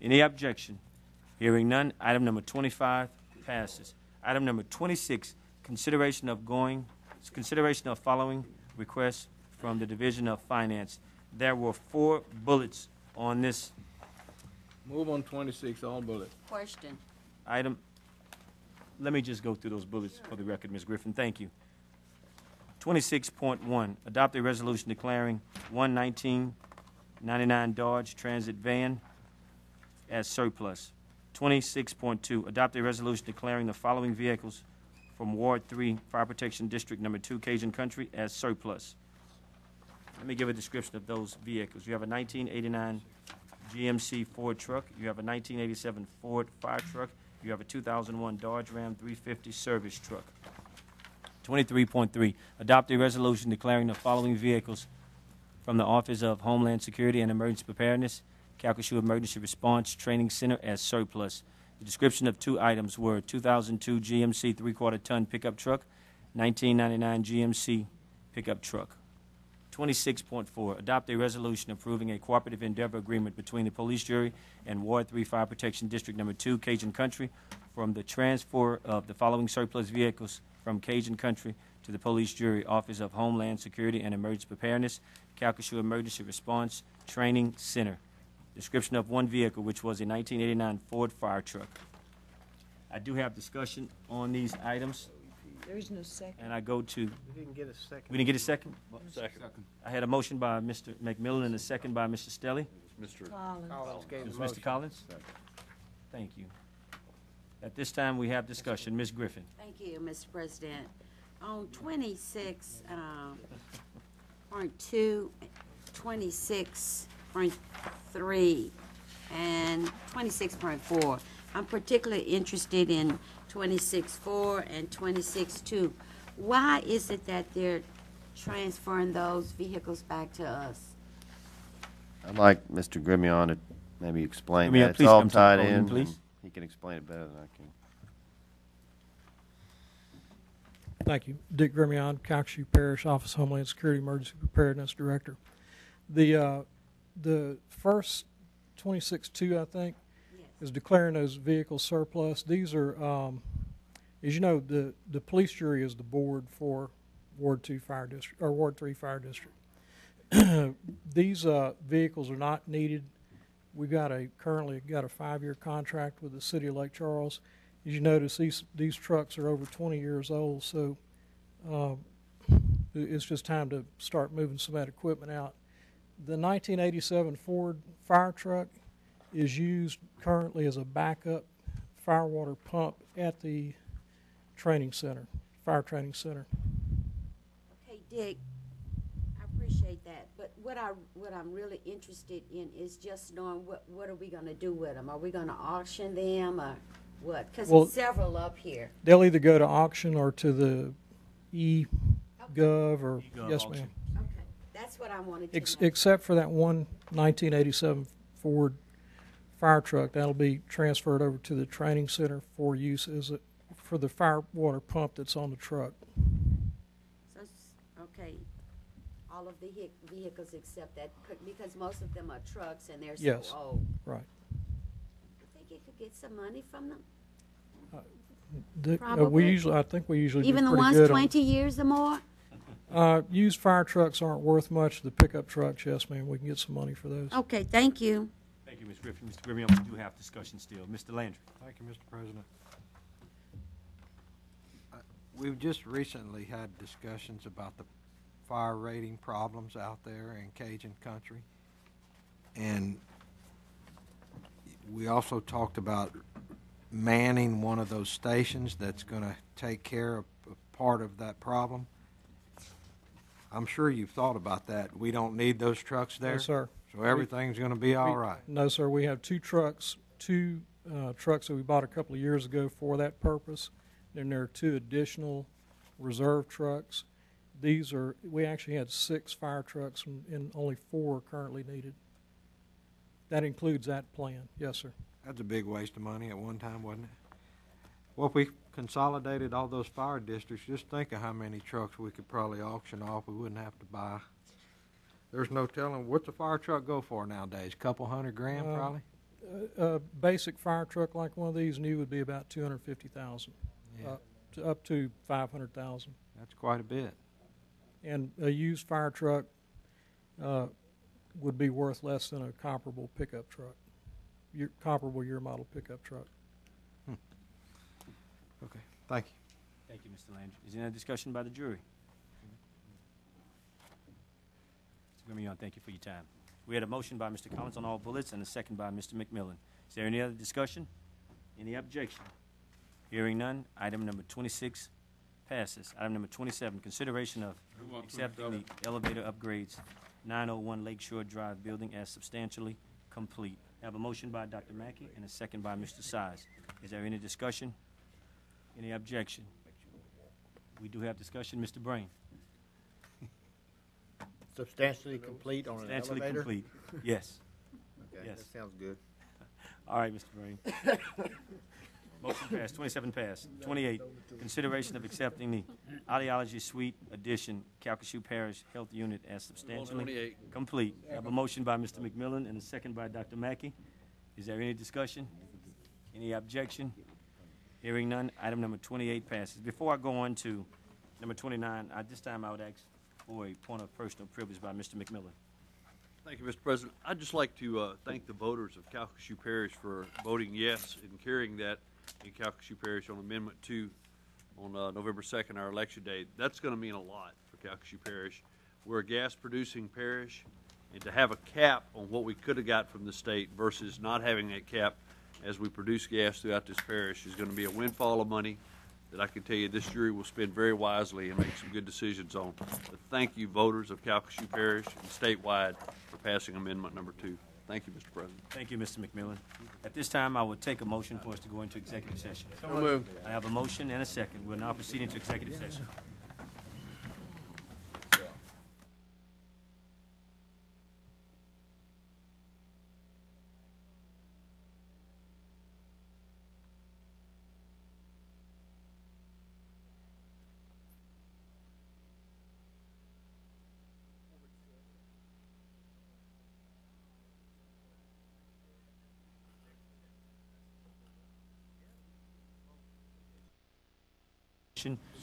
Any objection? Hearing none, item number 25 passes. Item number 26, consideration of following requests from the Division of Finance. There were 4 bullets on this Move on 26, all bullets. Question. item. Let me just go through those bullets for the record, Ms. Griffin. Thank you. 26.1, adopt a resolution declaring 11999 Dodge Transit van as surplus. 26.2, adopt a resolution declaring the following vehicles from Ward 3, Fire Protection District Number 2, Cajun Country, as surplus. Let me give a description of those vehicles. You have a 1989 GMC Ford truck. You have a 1987 Ford fire truck. You have a 2001 Dodge Ram 350 service truck. 23.3, adopt a resolution declaring the following vehicles from the Office of Homeland Security and Emergency Preparedness, Calcasieu Emergency Response Training Center, as surplus. The description of 2 items were 2002 GMC 3/4 ton pickup truck, 1999 GMC pickup truck. 26.4, adopt a resolution approving a cooperative endeavor agreement between the police jury and Ward 3 Fire Protection District Number 2, Cajun Country, from the transfer of the following surplus vehicles from Cajun Country to the police jury, Office of Homeland Security and Emergency Preparedness, Calcasieu Emergency Response Training Center. Description of 1 vehicle, which was a 1989 Ford fire truck. I do have discussion on these items, There is no second. and I go to, We didn't get a second. we didn't get a second? Second. I had a motion by Mr. McMillan and a second by Mr. Stelly. Mr. Collins gave It the was motion. Mr. Collins? Thank you. At this time, we have discussion. Ms. Griffin. Thank you, Mr. President. On 26.2, 26.3, and 26.4, I'm particularly interested in 26.4 and 26.2. Why is it that they're transferring those vehicles back to us? I'd like Mr. Grimion to maybe explain Grimion, that. It's please all come to the tied podium, in. please. and He can explain it better than I can. Thank you. Dick Grimion, Calcasieu Parish Office of Homeland Security Emergency Preparedness Director. The first 26.2, I think, is declaring those vehicles surplus. These are, as you know, the police jury is the board for Ward 2 Fire District, or Ward 3 Fire District. These vehicles are not needed. We've currently got a 5-year contract with the City of Lake Charles. As you notice, these trucks are over 20 years old, so it's just time to start moving some of that equipment out. The 1987 Ford fire truck is used currently as a backup fire water pump at the training center, fire training center. Okay, Dick, I appreciate that, but what I'm really interested in is just knowing what are we gonna do with them? Are we gonna auction them, or what? Because Well, there's several up here. They'll either go to auction or to the eGov or, eGov yes, auction. ma'am. Okay, that's what I wanted to know. Except for that one 1987 Ford fire truck, that'll be transferred over to the training center for use for the fire water pump that's on the truck. Okay, all of the vehicles except that, because most of them are trucks and they're Yes. so old. Right. You think you could get some money from them? I think we usually Even do the pretty ones good 20 years or more? Used fire trucks aren't worth much. The pickup trucks, yes, ma'am, we can get some money for those. Okay, thank you. Thank you, Ms. Griffin. Mr. Grimion, we do have discussion still. Mr. Landry. Thank you, Mr. President. We've just recently had discussions about the fire rating problems out there in Cajun Country. And we also talked about manning one of those stations that's going to take care of part of that problem. I'm sure you've thought about that. We don't need those trucks there? No, sir. So everything's going to be all right? No, sir. We have two trucks that we bought a couple of years ago for that purpose. Then there are 2 additional reserve trucks. We actually had 6 fire trucks and only 4 are currently needed. That includes that plan. Yes, sir. That's a big waste of money at one time, wasn't it? Well, if we consolidated all those fire districts, just think of how many trucks we could probably auction off. We wouldn't have to buy. There's no telling, what's a fire truck go for nowadays? Couple $100,000 probably? A basic fire truck like one of these new would be about $250,000, Yeah. up to $500,000. That's quite a bit. And a used fire truck would be worth less than a comparable pickup truck, comparable year model pickup truck. Okay, thank you. Thank you, Mr. Landry. Is there any discussion by the jury? Mr. Grimion, thank you for your time. We had a motion by Mr. Collins on all bullets and a second by Mr. McMillan. Is there any other discussion? Any objection? Hearing none, item number 26 passes. Item number 27, consideration of accepting the elevator upgrades 901 Lakeshore Drive building as substantially complete. I have a motion by Dr. Mackey and a second by Mr. Size. Is there any discussion? Any objection? We do have discussion. Mr. Brain. Substantially complete on an elevator? Substantially complete, yes. Okay, Yes. that sounds good. All right, Mr. Brain. Motion passed, 27 passed. 28, consideration of accepting the audiology suite addition, Calcasieu Parish Health Unit as substantially complete. I have a motion by Mr. McMillan and a second by Dr. Mackey. Is there any discussion? Any objection? Hearing none, item number 28 passes. Before I go on to number 29, at this time I would ask for a point of personal privilege by Mr. McMillan. Thank you, Mr. President. I'd just like to thank the voters of Calcasieu Parish for voting yes and carrying that in Calcasieu Parish on Amendment 2 on November 2nd, our election day. That's going to mean a lot for Calcasieu Parish. We're a gas-producing parish, and to have a cap on what we could have got from the state versus not having that cap as we produce gas throughout this parish is going to be a windfall of money that I can tell you this jury will spend very wisely and make some good decisions on. But thank you, voters of Calcasieu Parish and statewide, for passing Amendment number 2. Thank you, Mr. President. Thank you, Mr. McMillan. At this time, I would take a motion for us to go into executive session. So moved. I have a motion and a second. We're now proceeding to executive session.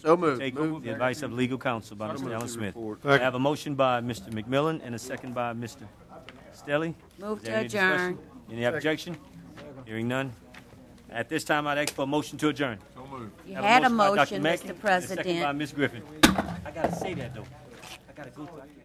So moved. Take Moved. the advice of legal counsel by So Mr. moved. Allen Smith. Report. I have a motion by Mr. McMillan and a second by Mr. Stelly. Move Is there to any discussion? adjourn. Any objection? Hearing none. At this time, I'd ask for a motion to adjourn. So moved. You Have had a by Dr. motion, Mackey Mr. and a President. second by Ms. Griffin. I gotta say that though. I gotta go through.